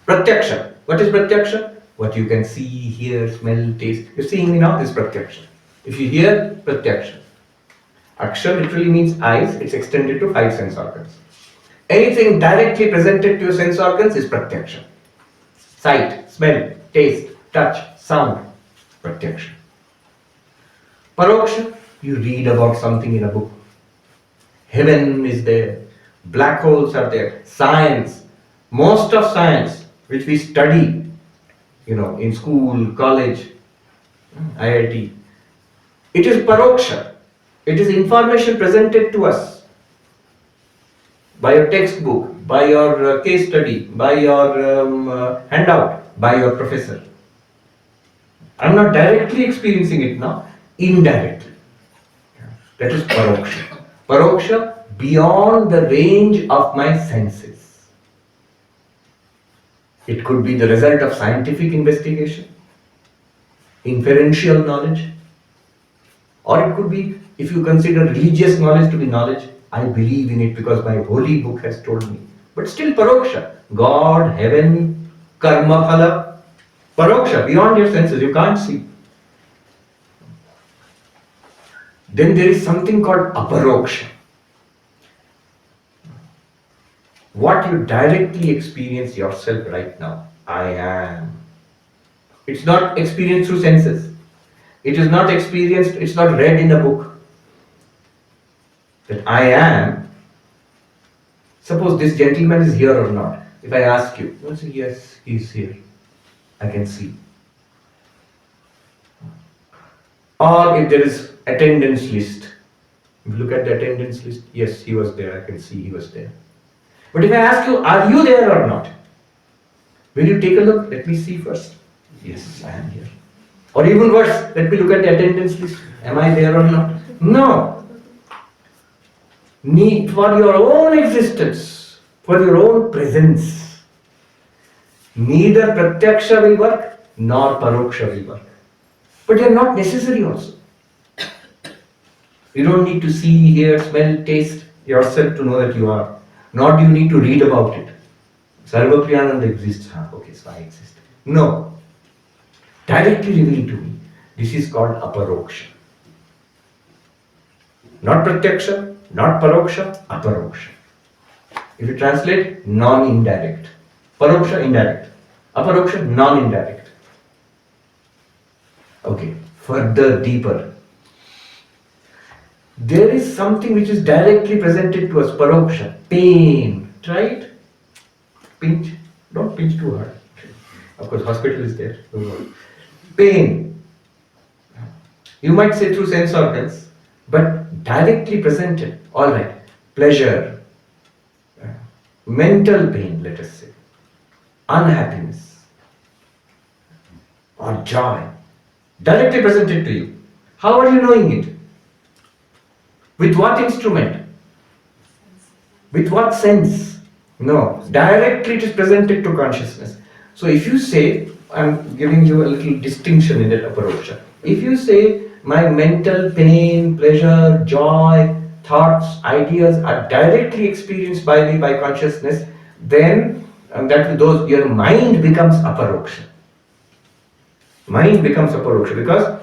Pratyaksha. What is pratyaksha? What you can see, hear, smell, taste. You're seeing me now, this is pratyaksha. If you hear, pratyaksha. Aksha literally means eyes, it's extended to 5 sense organs. Anything directly presented to your sense organs is pratyaksha. Sight, smell, taste, touch, sound, pratyaksha. Paroksha, you read about something in a book. Heaven is there, black holes are there, science, most of science which we study, in school, college, IIT, it is paroksha. It is information presented to us by your textbook, by your case study, by your handout, by your professor. I am not directly experiencing it now, indirectly. That is paroksha. Paroksha, beyond the range of my senses. It could be the result of scientific investigation, inferential knowledge, or it could be, if you consider religious knowledge to be knowledge, I believe in it because my holy book has told me. But still paroksha, God, heaven, karma phala, paroksha, beyond your senses, you can't see. Then there is something called aparoksha. What you directly experience yourself right now. I am. It's not experienced through senses. It is not experienced, it's not read in a book. That I am, suppose this gentleman is here or not. If I ask you, you say, yes, he is here. I can see. Or if there is attendance list. If you look at the attendance list, yes, he was there, I can see he was there. But if I ask you, are you there or not? Will you take a look? Let me see first. Yes, I am here. Or even worse, let me look at the attendance list. Am I there or not? No. Need for your own existence, for your own presence. Neither pratyaksha will work, nor paroksha will work. But they are not necessary also. You don't need to see, hear, smell, taste yourself to know that you are. Nor do you need to read about it. Sarvapriyananda exists. Okay, so I exist. No. Directly revealed to me. This is called aparoksha. Not pratyaksha, not paroksha, aparoksha. If you translate, non-indirect. Paroksha, indirect. Aparoksha, non-indirect. Okay, further, deeper. There is something which is directly presented to us, paroksha, pain. Try it. Pinch. Don't pinch too hard. Of course, hospital is there. Don't worry. Pain. You might say through sense organs, but directly presented. All right. Pleasure. Mental pain, let us say. Unhappiness. Or joy. Directly presented to you. How are you knowing it? With what instrument? With what sense? No, directly it is presented to consciousness. So if you say, I'm giving you a little distinction in that approach. If you say, my mental pain, pleasure, joy, thoughts, ideas are directly experienced by me by consciousness, then your mind becomes aparoksha. Mind becomes aparoksha because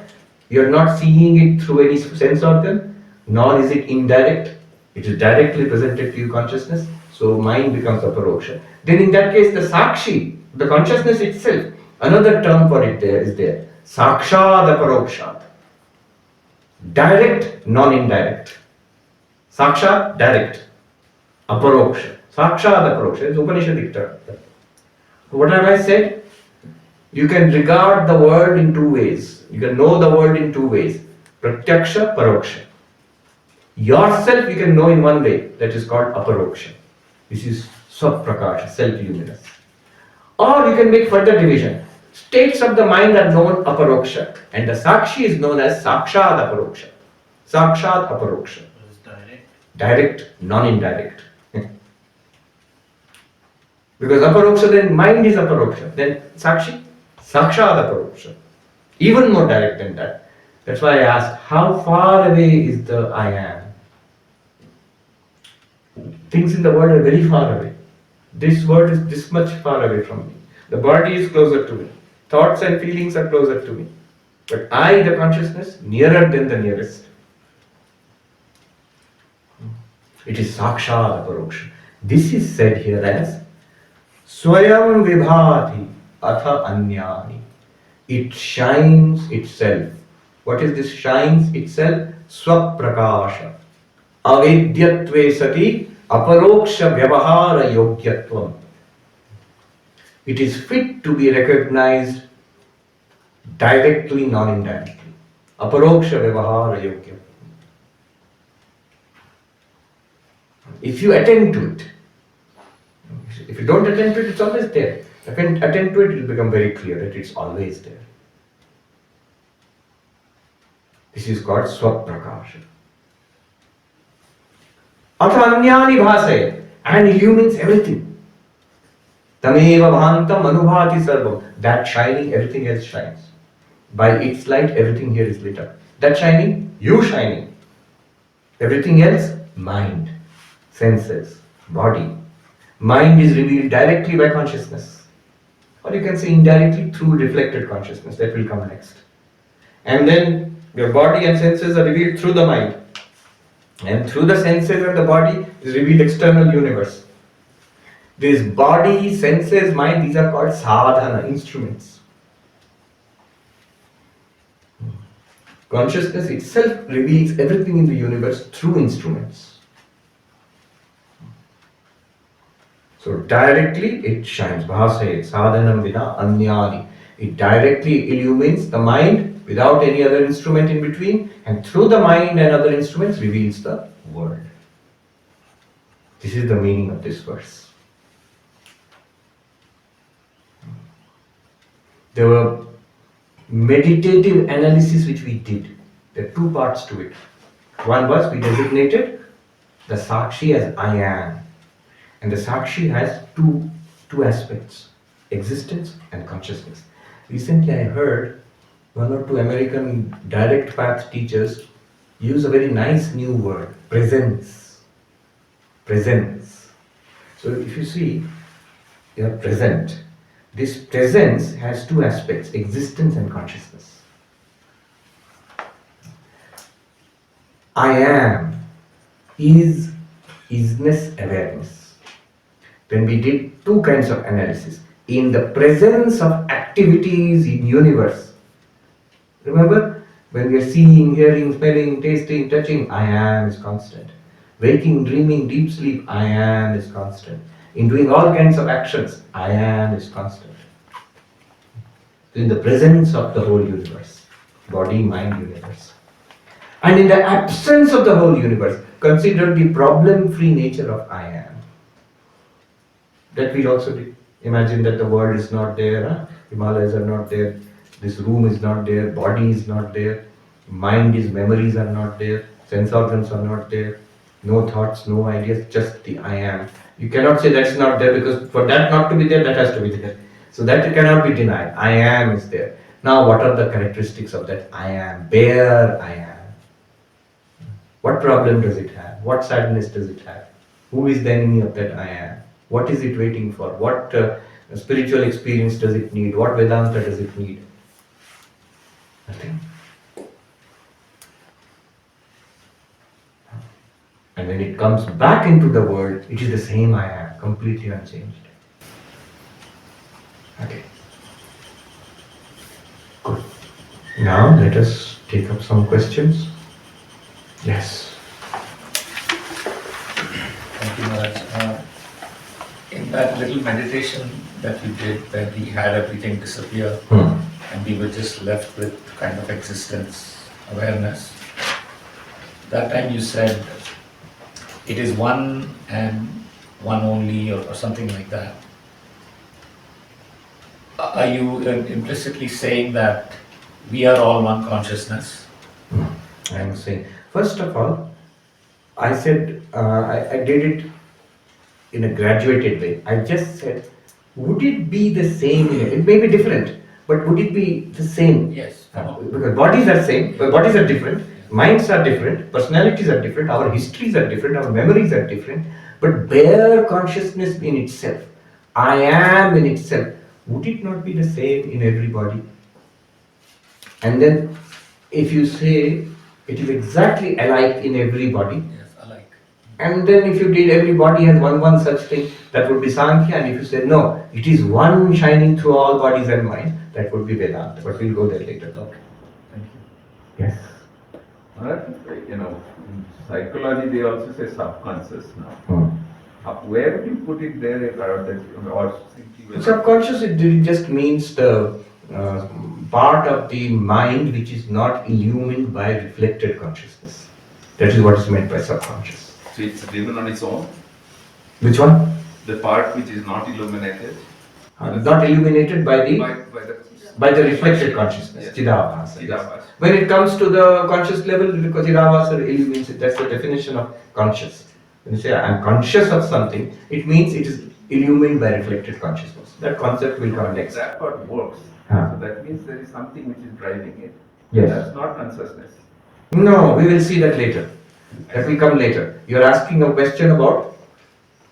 you're not seeing it through any sense organ, nor is it indirect. It is directly presented to you consciousness. So mind becomes aparoksha. Then in that case, the sakshi, the consciousness itself, another term for it there is there. Sakshad aparokshat. Direct, non-indirect. Sakshat, direct. Aparoksha. Sakshad aparoksha. It's Upanishadic term. What have I said? You can regard the world in two ways. You can know the world in two ways. Pratyaksha, paroksha. Yourself you can know in one way, that is called aparoksha. This is swaprakasha, self-luminous. Or you can make further division. States of the mind are known aparoksha, and the sakshi is known as sakshad aparoksha. Sakshad aparoksha. Direct, non-indirect. Because aparoksha, then mind is aparoksha. Then sakshi, sakshad aparoksha. Even more direct than that. That's why I asked, how far away is the I am? Things in the world are very far away. This world is this much far away from me. The body is closer to me. Thoughts and feelings are closer to me. But I, the consciousness, nearer than the nearest. It is Sakshad Aparoksha. This is said here as Swayam Vibhati Atha Anyani. It shines itself. What is this shines itself? Swaprakasha. Avidyatve sati aparoksha vyavahara yogyatvam. It is fit to be recognized directly, non-indirectly. Aparoksha vyavahara yogyatvam. If you attend to it, if you don't attend to it, it's always there. If you attend to it, it will become very clear that it's always there. This is called Swaprakasha. Atha anyani bhasaya, and illumines everything. Tameva bhantam anubhati sarvam. That shining, everything else shines. By its light, everything here is lit up. That shining, you shining. Everything else, mind, senses, body. Mind is revealed directly by consciousness. Or you can say indirectly through reflected consciousness. That will come next. And then your body and senses are revealed through the mind. And through the senses and the body is revealed external universe. This body, senses, mind, these are called sadhana, instruments. Consciousness itself reveals everything in the universe through instruments. So directly it shines. Bhase sadhanam vina anyani. It directly illumines the mind without any other instrument in between, and through the mind and other instruments reveals the world. This is the meaning of this verse. There were meditative analysis which we did. There are two parts to it. One was we designated the Sakshi as I am. And the Sakshi has two aspects, existence and consciousness. Recently I heard one or two American direct path teachers use a very nice new word, presence. Presence. So if you see, you are present. This presence has two aspects, existence and consciousness. I am is isness awareness. Then we did two kinds of analysis. In the presence of activities in universe. Remember, when we are seeing, hearing, smelling, tasting, touching, I am is constant. Waking, dreaming, deep sleep, I am is constant. In doing all kinds of actions, I am is constant. In the presence of the whole universe, body, mind, universe. And in the absence of the whole universe, consider the problem-free nature of I am. That we also did. Imagine that the world is not there, Himalayas are not there, this room is not there, body is not there, mind is, memories are not there, sense organs are not there, no thoughts, no ideas, just the I am. You cannot say that's not there, because for that not to be there, that has to be there. So that cannot be denied. I am is there. Now what are the characteristics of that I am? Bare I am. What problem does it have? What sadness does it have? Who is the enemy of that I am? What is it waiting for? What spiritual experience does it need? What Vedanta does it need? Nothing. And when it comes back into the world, it is the same I am, completely unchanged. Okay. Good. Now let us take up some questions. Yes. Thank you, Maharaj. In that little meditation that we did, where we had everything disappear and we were just left with kind of existence, awareness, that time you said it is one and one only, or something like that. Are you implicitly saying that we are all one consciousness? I am saying, first of all, I said, I did it in a graduated way. I just said, would it be the same? It may be different, but would it be the same? Yes. Because bodies are same, but bodies are different, minds are different, personalities are different, our histories are different, our memories are different, but bare consciousness in itself, I am in itself, would it not be the same in everybody? And then if you say it is exactly alike in everybody, Yes, alike. and then if you did everybody has one such thing, that would be Sankhya, and if you say no, it is one shining through all bodies and mind, that would be Vedanta, but we'll go there later. Okay. Thank you. Yes. In psychology they also say subconscious now. Where would you put it there, or simply Subconscious, it just means the part of the mind which is not illumined by reflected consciousness. That is what is meant by subconscious. So it's driven on its own? Which one? The part which is not illuminated? Not illuminated by the reflected consciousness, Yes. Chidabhasa. Yes. Chidabhasa. When it comes to the conscious level, because Chidabhasa illumines it, that's the definition of conscious. When you say I am conscious of something, it means it is illumined by reflected consciousness. That concept will come next. That part works. Huh. So that means there is something which is driving it. Yes. That's not consciousness. No, we will see that later. That will come later. You are asking a question about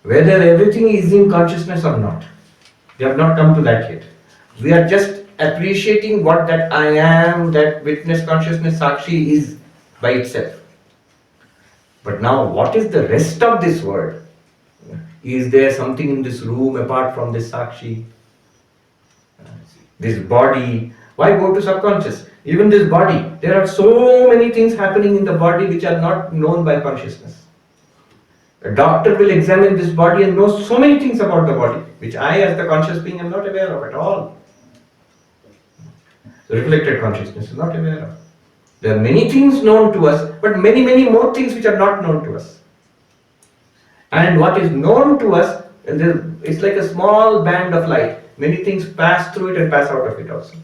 whether everything is in consciousness or not. We have not come to that yet. We are just appreciating what that I am, that witness consciousness, Sakshi is by itself. But now, what is the rest of this world? Is there something in this room apart from this Sakshi? This body, Why go to subconscious? Even this body, there are so many things happening in the body which are not known by consciousness. A doctor will examine this body and know so many things about the body, which I as the conscious being am not aware of at all. The reflected consciousness is not aware of. There are many things known to us, but many, many more things which are not known to us. And what is known to us, it's like a small band of light. Many things pass through it and pass out of it also.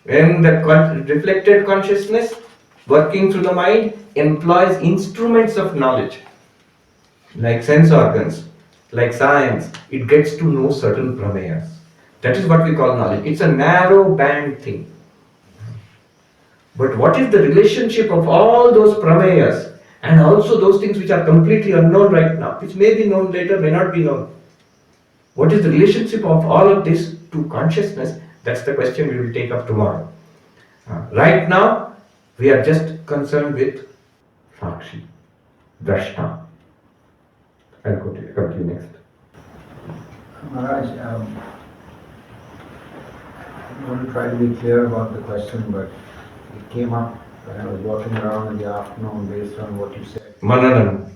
When the reflected consciousness, working through the mind, employs instruments of knowledge, like sense organs, like science, it gets to know certain pramayas. That is what we call knowledge. It's a narrow band thing. But what is the relationship of all those pramayas and also those things which are completely unknown right now, which may be known later, may not be known? What is the relationship of all of this to consciousness? That's the question we will take up tomorrow. Right now, we are just concerned with Sakshi, Drashta. I'll come to you next. Maharaj, I want to try to be clear about the question, but it came up when I was walking around in the afternoon based on what you said. Mananam.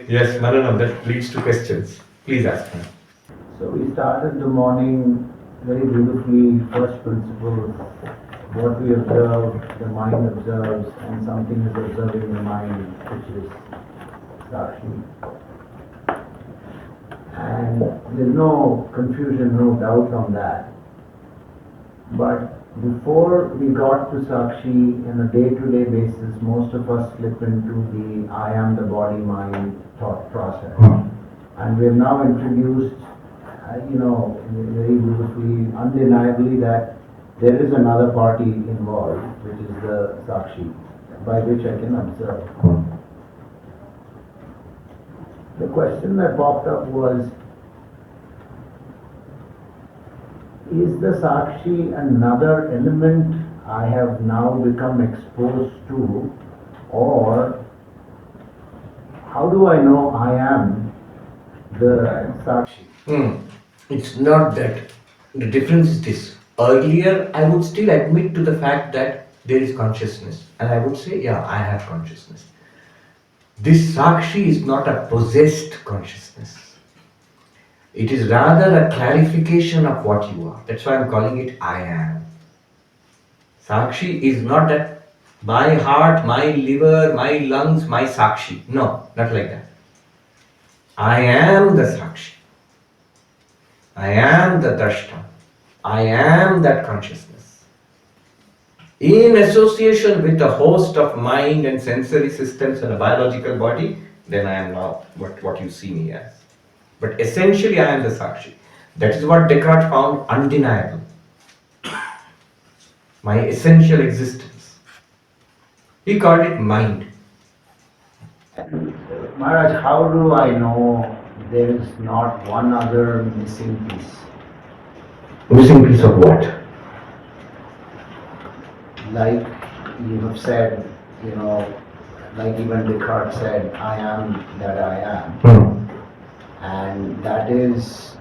Yes, Mananam, that leads to questions. Please ask me. So we started the morning very beautifully, first principle, what we observe, the mind observes, and something is observing the mind, which is Sakshi. And there's no confusion, no doubt on that. But before we got to Sakshi, in a day-to-day basis, most of us slip into the I am the body-mind thought process. And we've now introduced, very beautifully, undeniably, that there is another party involved, which is the Sakshi, by which I can observe. The question that popped up was, is the Sakshi another element I have now become exposed to, or how do I know I am the Sakshi? It's not that. The difference is this. Earlier, I would still admit to the fact that there is consciousness. And I would say, yeah, I have consciousness. This Sakshi is not a possessed consciousness. It is rather a clarification of what you are. That's why I'm calling it I am. Sakshi is not that my heart, my liver, my lungs, my Sakshi. No, not like that. I am the Sakshi. I am the Drashta. I am that consciousness. In association with a host of mind and sensory systems and a biological body, then I am not what you see me as. But essentially I am the Sakshi. That is what Descartes found undeniable. My essential existence. He called it mind. Maharaj, how do I know there is not one other missing piece? Missing piece of what? Like you have said, like even Descartes said, I am that I am. And that is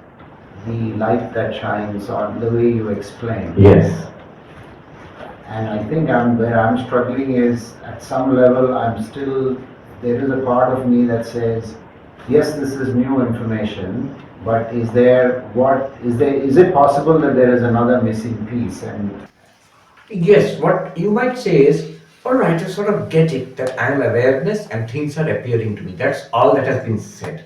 the light that shines on the way you explain. Yes. And I think where I'm struggling is at some level there is a part of me that says, yes, this is new information, but is it possible that there is another missing piece? And yes, what you might say is, alright, I sort of get it that I am awareness and things are appearing to me. That's all that has been said.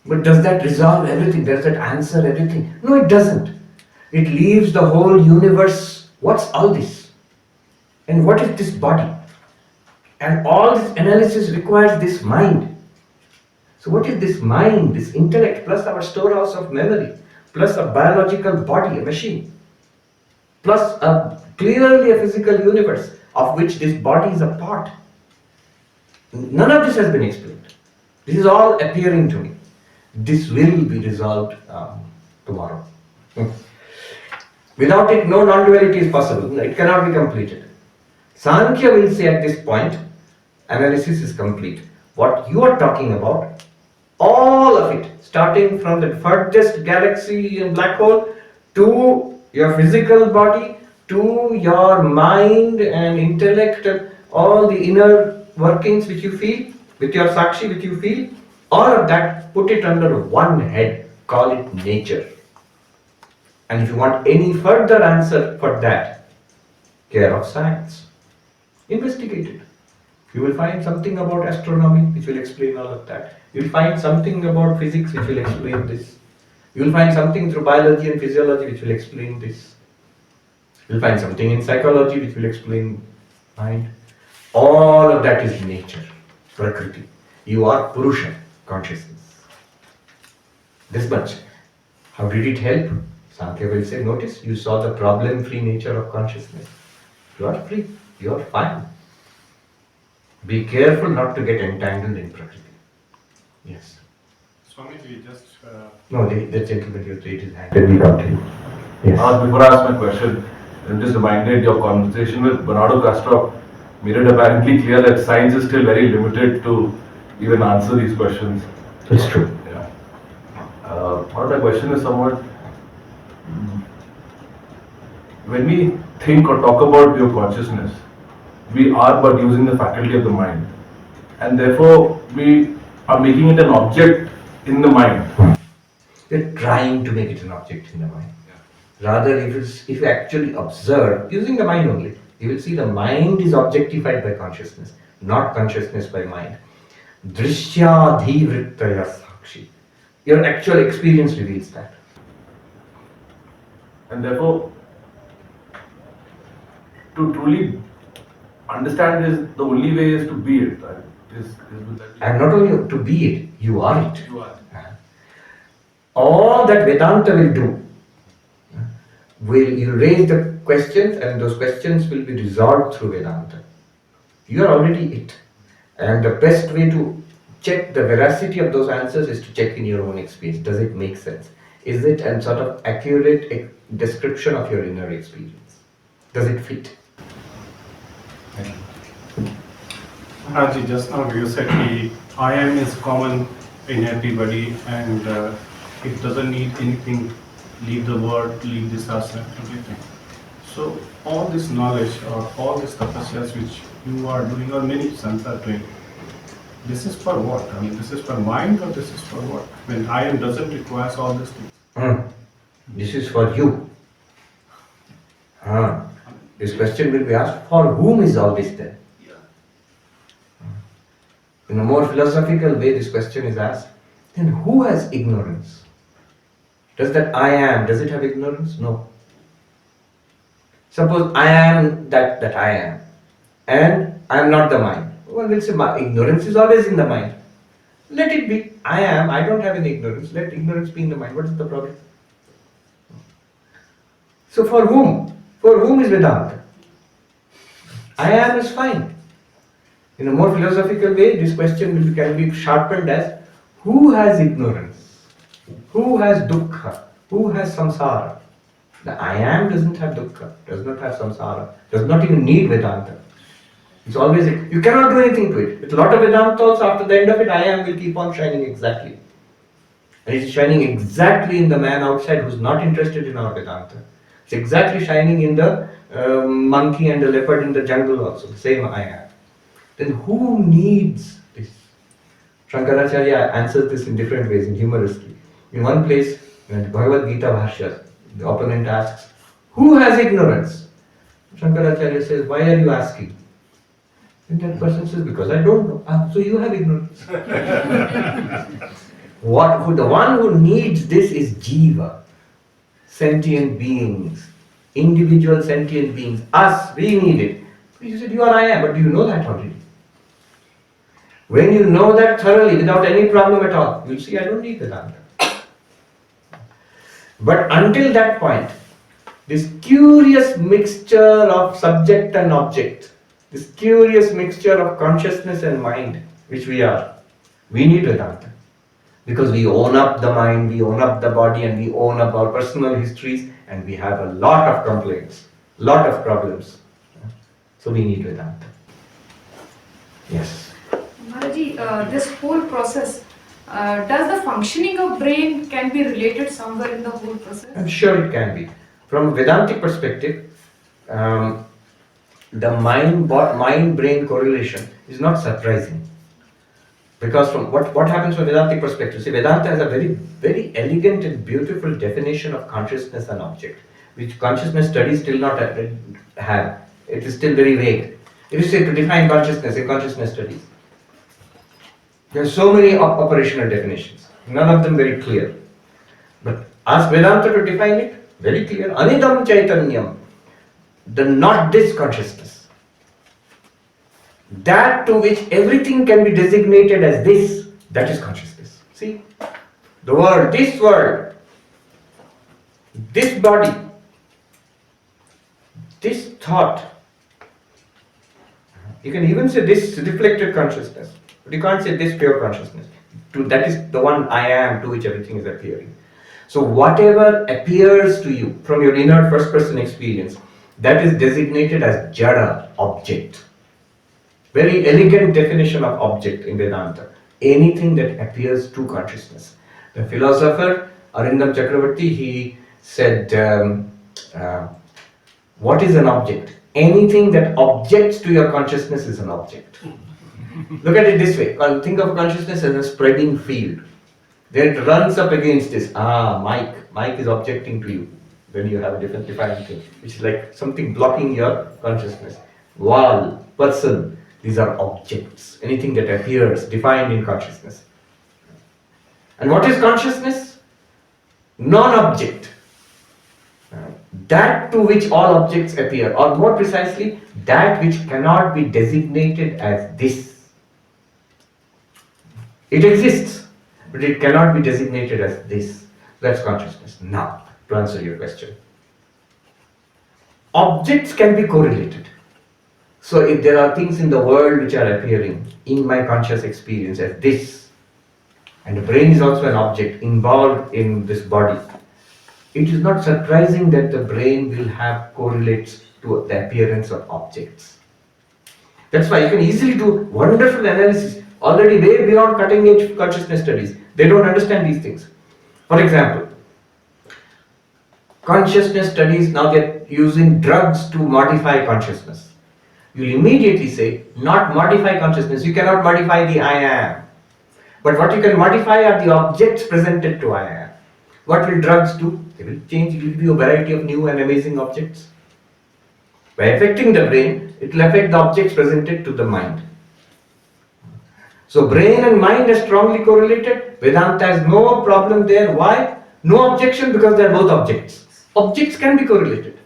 But does that resolve everything? Does that answer everything? No, it doesn't. It leaves the whole universe. What's all this? And what is this body? And all this analysis requires this mind. So what is this mind, this intellect, plus our storehouse of memory, plus a biological body, a machine, plus clearly a physical universe of which this body is a part? None of this has been explained. This is all appearing to me. This will be resolved tomorrow. Without it, no non-duality is possible. It cannot be completed. Sankhya will say at this point, analysis is complete. What you are talking about, all of it, starting from the furthest galaxy and black hole to Your physical body to your mind and intellect, and all the inner workings which you feel, with your sakshi which you feel, all of that, put it under one head, call it nature. And if you want any further answer for that, care of science. Investigate it. You will find something about astronomy which will explain all of that. You will find something about physics which will explain this. You will find something through biology and physiology which will explain this. You will find something in psychology which will explain mind. All of that is nature, Prakriti. You are Purusha, consciousness. This much. How did it help? Sankhya will say, notice, you saw the problem-free nature of consciousness. You are free. You are fine. Be careful not to get entangled in Prakriti. Yes. Swamiji, just... No, the gentleman you raised his hand. Let me continue. Yes. Before I ask my question, I'm just reminded your conversation with Bernardo Castro made it apparently clear that science is still very limited to even answer these questions. It's true. Yeah. One of my question is somewhat, when we think or talk about pure consciousness, we are but using the faculty of the mind, and therefore we are making it an object in the mind. We're trying to make it an object in the mind. Rather, if you actually observe, using the mind only, you will see the mind is objectified by consciousness, not consciousness by mind. Drishya Viveka sakshi. Your actual experience reveals that. And therefore, to truly understand this, the only way is to be it. Right? And not only to be it, you are it. You are. All that Vedanta will do, you raise the questions and those questions will be resolved through Vedanta. You are already it. And the best way to check the veracity of those answers is to check in your own experience. Does it make sense? Is it a sort of accurate description of your inner experience? Does it fit? Maharaj, just now you said the I am is common in everybody and it doesn't need anything, leave the word, leave this asana, everything. So all this knowledge or all these tapasyas which you are doing or many sants are doing, this is for what? I mean, this is for mind or this is for what? When I am doesn't require all these things. This is for you. This question will be asked, for whom is all this then? In a more philosophical way, this question is asked, then who has ignorance? Does that I am, does it have ignorance? No. Suppose I am that I am, and I am not the mind. One will say, my ignorance is always in the mind. Let it be. I am, I don't have any ignorance. Let ignorance be in the mind. What is the problem? So for whom? For whom is Vedanta? I am is fine. In a more philosophical way, this question can be sharpened as, who has ignorance? Who has dukkha? Who has samsara? The I am doesn't have dukkha, does not have samsara, does not even need Vedanta. It's always, you cannot do anything to it. With a lot of Vedanta also, after the end of it, I am will keep on shining exactly. And it's shining exactly in the man outside who's not interested in our Vedanta. It's exactly shining in the monkey and the leopard in the jungle also, the same I am. Then who needs this? Shankaracharya answers this in different ways, in humorously. In one place, in the Bhagavad Gita Bhashya, the opponent asks, who has ignorance? Shankaracharya says, why are you asking? And that person says, because I don't know. So you have ignorance. The one who needs this is Jiva, sentient beings, individual sentient beings. Us, we need it. You said, you are I am, but do you know that already? When you know that thoroughly, without any problem at all, you'll see, I don't need Vedanta. But until that point, this curious mixture of subject and object, this curious mixture of consciousness and mind, which we are, we need Vedanta. Because we own up the mind, we own up the body, and we own up our personal histories, and we have a lot of complaints, lot of problems. So we need Vedanta. Yes. Maharaji, this whole process, does the functioning of brain can be related somewhere in the whole process? I'm sure it can be. From Vedantic perspective, the mind-brain correlation is not surprising. Because from what happens from Vedantic perspective, see, Vedanta has a very elegant and beautiful definition of consciousness and object, which consciousness studies still not have. It is still very vague. If you say to define consciousness in consciousness studies, there are so many operational definitions, none of them very clear. But ask Vedanta to define it, very clear. Anidam Chaitanyam, the not this consciousness. That to which everything can be designated as this, that is consciousness. See? The world, this body, this thought. You can even say this reflected consciousness, but you can't say this pure consciousness. That is the one I am to which everything is appearing. So whatever appears to you from your inner first person experience, that is designated as Jada, object. Very elegant definition of object in Vedanta. Anything that appears to consciousness. The philosopher Arindam Chakravarti, he said, what is an object? Anything that objects to your consciousness is an object. Look at it this way. Think of consciousness as a spreading field. Then it runs up against this. Mike is objecting to you. When you have a different defined thing, which is like something blocking your consciousness. Wall, person, these are objects. Anything that appears, defined in consciousness. And what is consciousness? Non-object. That to which all objects appear, or more precisely, that which cannot be designated as this. It exists, but it cannot be designated as this. That's consciousness. Now, to answer your question, objects can be correlated. So if there are things in the world which are appearing in my conscious experience as this, and the brain is also an object involved in this body, it is not surprising that the brain will have correlates to the appearance of objects. That's why you can easily do wonderful analysis, already way beyond cutting edge consciousness studies. They don't understand these things. For example, consciousness studies now get using drugs to modify consciousness. You'll immediately say, not modify consciousness, you cannot modify the I am. But what you can modify are the objects presented to I am. What will drugs do? They will change, give you a variety of new and amazing objects. By affecting the brain, it will affect the objects presented to the mind. So brain and mind are strongly correlated. Vedanta has no problem there. Why? No objection, because they are both objects. Objects can be correlated.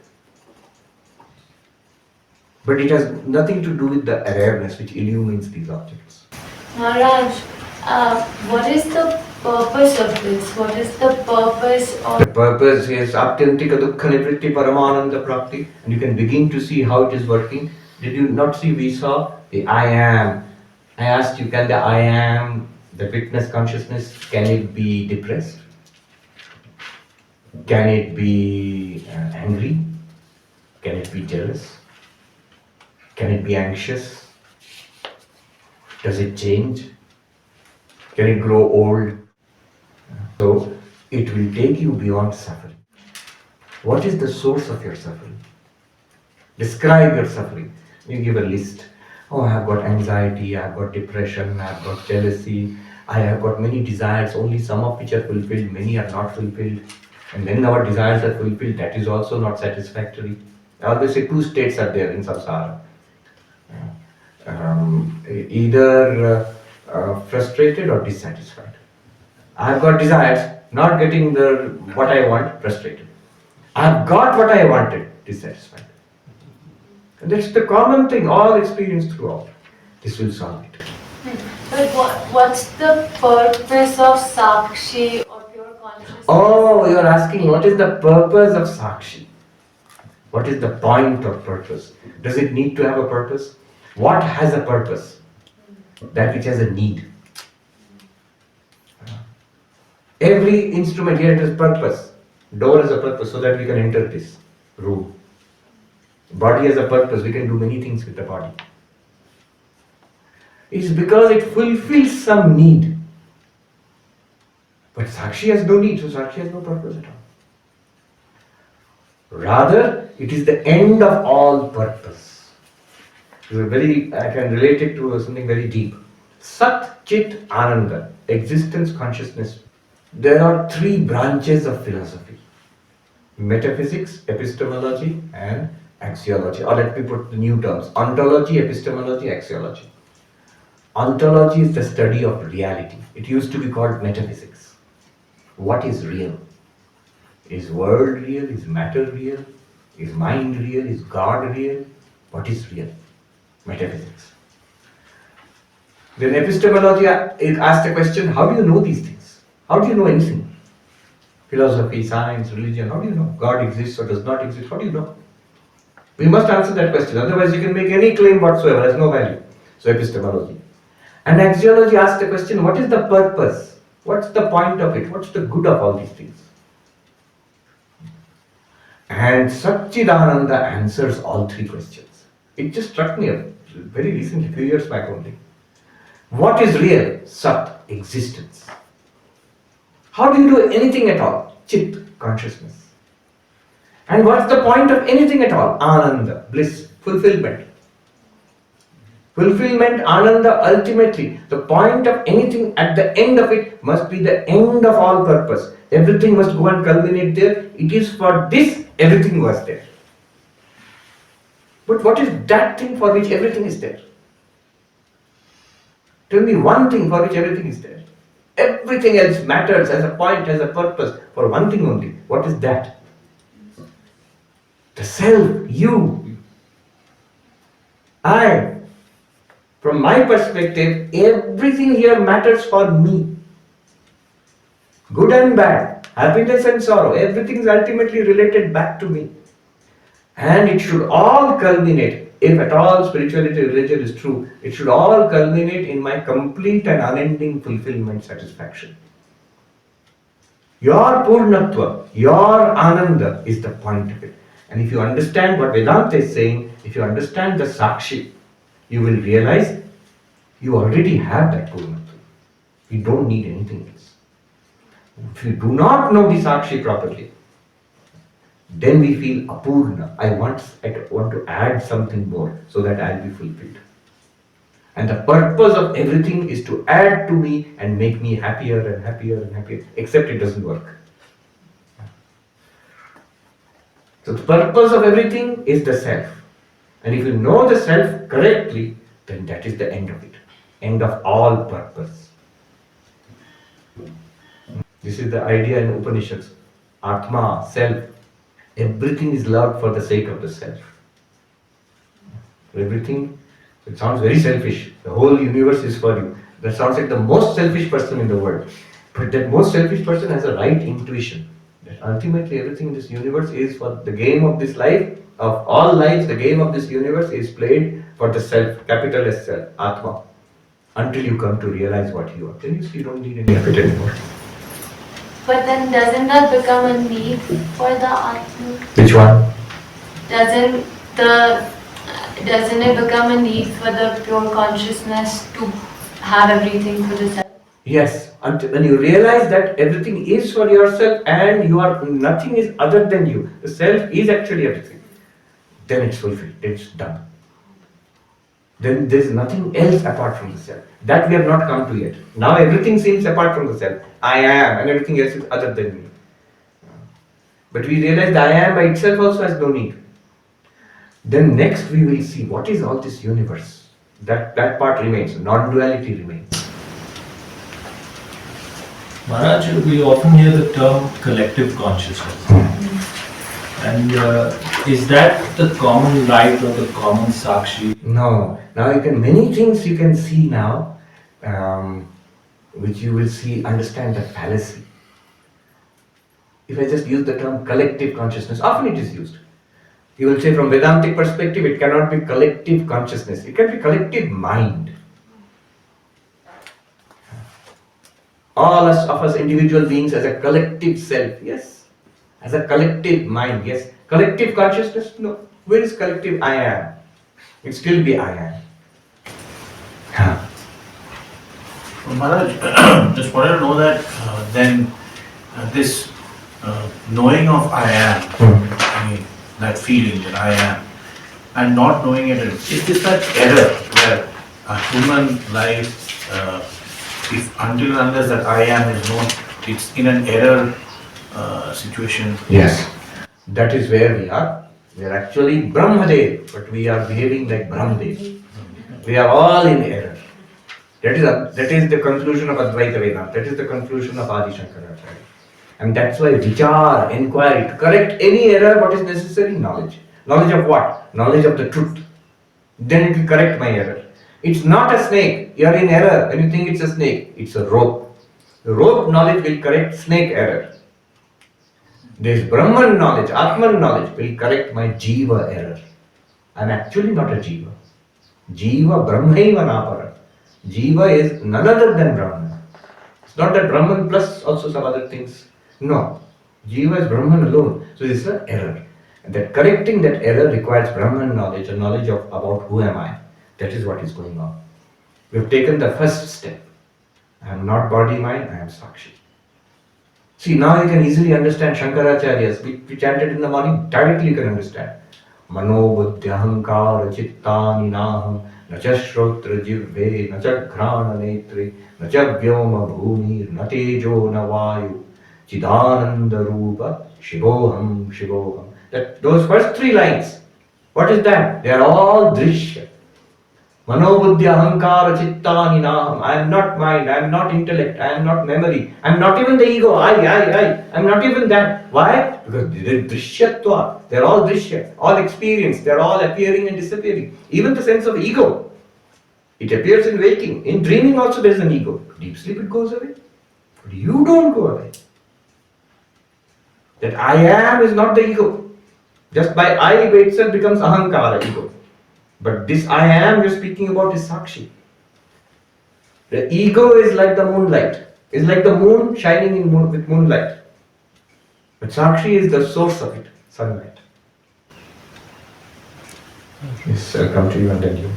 But it has nothing to do with the awareness which illumines these objects. Maharaj, what is the purpose of this? What is the purpose of... The purpose is Atyantika Dukkha Nivritti Paramananda Prapti, and you can begin to see how it is working. Did you not see? We saw the I am. I asked you, can the I am, the witness consciousness, can it be depressed? Can it be angry? Can it be jealous? Can it be anxious? Does it change? Can it grow old? So it will take you beyond suffering. What is the source of your suffering? Describe your suffering. You give a list. Oh, I have got anxiety, I have got depression, I have got jealousy, I have got many desires, only some of which are fulfilled, many are not fulfilled. And when our desires are fulfilled, that is also not satisfactory. I always say two states are there in samsara. Either frustrated or dissatisfied. I have got desires, not getting what I want, frustrated. I have got what I wanted, dissatisfied. And that's the common thing, all experienced throughout. This will solve it. But what's the purpose of Sakshi or pure consciousness? Oh, you're asking what is the purpose of Sakshi? What is the point of purpose? Does it need to have a purpose? What has a purpose? That which has a need. Every instrument here has purpose. Door has a purpose so that we can enter this room. Body has a purpose, we can do many things with the body. It's because it fulfills some need. But Sakshi has no need, so Sakshi has no purpose at all. Rather, it is the end of all purpose. I can relate it to something very deep. Sat, Chit, Ananda, existence, consciousness. There are three branches of philosophy: metaphysics, epistemology, and axiology. Or let me put the new terms: ontology, epistemology, axiology. Ontology is the study of reality. It used to be called metaphysics. What is real? Is world real? Is matter real? Is mind real? Is God real? What is real? Metaphysics. Then epistemology asks the question, how do you know these things? How do you know anything? Philosophy, science, religion, how do you know? God exists or does not exist, how do you know? We must answer that question, otherwise you can make any claim whatsoever, has no value. So epistemology. And axiology asks the question, what is the purpose? What's the point of it? What's the good of all these things? And Satchidananda answers all three questions. It just struck me very recently, a few years back only. What is real? Sat, existence. How do you do anything at all? Chit, consciousness. And what's the point of anything at all? Ananda, bliss, fulfillment. Fulfillment, Ananda, ultimately, the point of anything at the end of it must be the end of all purpose. Everything must go and culminate there. It is for this everything was there. But what is that thing for which everything is there? Tell me one thing for which everything is there. Everything else matters as a point, as a purpose, for one thing only. What is that? The self, you, I. From my perspective, everything here matters for me. Good and bad, happiness and sorrow, everything is ultimately related back to me. And it should all culminate, if at all spirituality, religion is true, it should all culminate in my complete and unending fulfillment, satisfaction. Your Purnatva, your Ananda is the point of it. And if you understand what Vedanta is saying, if you understand the Sakshi, you will realize you already have that Purnatva. You don't need anything else. If you do not know the Sakshi properly, then we feel apurna. I want to add something more so that I'll be fulfilled. And the purpose of everything is to add to me and make me happier and happier and happier, except it doesn't work. So the purpose of everything is the self. And if you know the self correctly, then that is the end of it. End of all purpose. This is the idea in Upanishads. Atma, self. Everything is loved for the sake of the self. Everything, it sounds very selfish. The whole universe is for you. That sounds like the most selfish person in the world. But that most selfish person has a right intuition. That ultimately everything in this universe is for the game of this life. Of all lives, the game of this universe is played for the self, capital S self, Atma. Until you come to realize what you are. Then you see you don't need any of it anymore. But then doesn't that become a need for the Atma? Which one? Doesn't it become a need for the pure consciousness to have everything for the self? Yes, until when you realize that everything is for yourself and you are nothing is other than you. The self is actually everything. Then it's fulfilled, it's done. Then there's nothing else apart from the self. That we have not come to yet. Now everything seems apart from the self. I am, and everything else is other than me. But we realize the I am by itself also has no need. Then next we will see what is all this universe. That part remains, non-duality remains. Maharaj, we often hear the term collective consciousness. And is that the common light or the common Sakshi? No. Now many things you can see now, which you will see, understand the fallacy. If I just use the term collective consciousness, often it is used. You will say from Vedantic perspective, it cannot be collective consciousness. It can be collective mind. All of us individual beings as a collective self, yes. As a collective mind, yes. Collective consciousness, no. Where is collective I am? It still be I am. Well, Maharaj, just wanted to know that this knowing of I am, I mean, that feeling that I am, and not knowing it. Is this that error where a human life, if until and unless that I am is known, it's in an error situation? Yes. That is where we are. We are actually Brahmadev, but we are behaving like Brahmadev. We are all in error. That is the conclusion of Advaita Vedanta. That is the conclusion of Adi Shankaracharya. And that's why vichar, inquiry, to correct any error, what is necessary? Knowledge. Knowledge of what? Knowledge of the truth. Then it will correct my error. It's not a snake. You are in error when you think it's a snake. It's a rope. The rope knowledge will correct snake error. This Brahman knowledge, Atman knowledge will correct my Jiva error. I am actually not a Jiva. Jiva Brahmaiva Napara. Jiva is none other than Brahman. It's not that Brahman plus also some other things. No. Jiva is Brahman alone. So this is an error. And that correcting that error requires Brahman knowledge, a knowledge of about who am I. That is what is going on. We have taken the first step. I am not body, mind, I am Sakshi. See, now you can easily understand Shankaracharya's. We chanted in the morning, directly you can understand. Mano buddhi ahankara chittani naham nacha shrotra jivve nacha ghrana netri nacha vyoma bhumi na tejo na vayu chidananda rupa shivoham shivoham. Those first three lines, what is that? They are all drishya. Mano buddhi ahankara chittani naham. I am not mind, I am not intellect, I am not memory, I am not even the ego, I am not even that. Why? Because they are drishyatva. They are all drishya, all experience, they are all appearing and disappearing. Even the sense of ego, it appears in waking. In dreaming also there is an ego. Deep sleep it goes away. But you don't go away. That I am is not the ego. Just by I by itself becomes ahankara, ego. But this I am you're speaking about is Sakshi. The ego is like the moonlight. It's like the moon shining with moonlight. But Sakshi is the source of it, sunlight. Yes, I'll come to you and then you.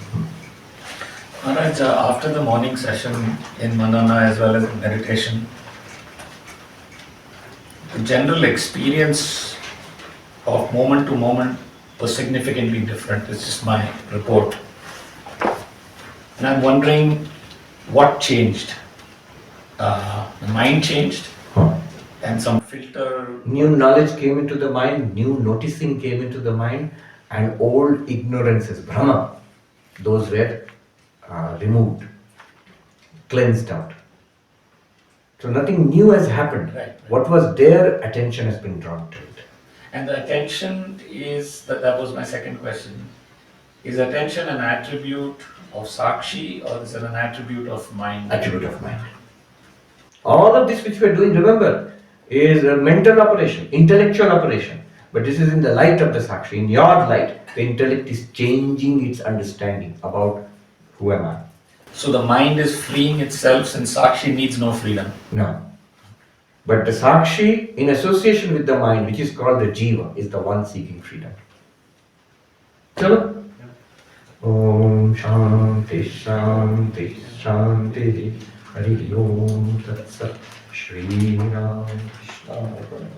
Maharaj, after the morning session in Manana as well as in meditation, the general experience of moment to moment was significantly different. It's just my report. And I'm wondering what changed. The mind changed and some filter. New knowledge came into the mind, new noticing came into the mind, and old ignorances, Brahma, those were removed, cleansed out. So nothing new has happened. Right. What was there, attention has been drawn to it. And the attention is, that was my second question. Is attention an attribute of Sakshi or is it an attribute of mind? Attribute of mind. All of this which we are doing, remember, is a mental operation, intellectual operation. But this is in the light of the Sakshi, in your light. The intellect is changing its understanding about who am I. So the mind is freeing itself since Sakshi needs no freedom. No. But the Sakshi, in association with the mind, which is called the Jiva, is the one seeking freedom. Chalo? Om Shanti Shanti Shanti Hari Om Tat Sat Sri Ramakrishna.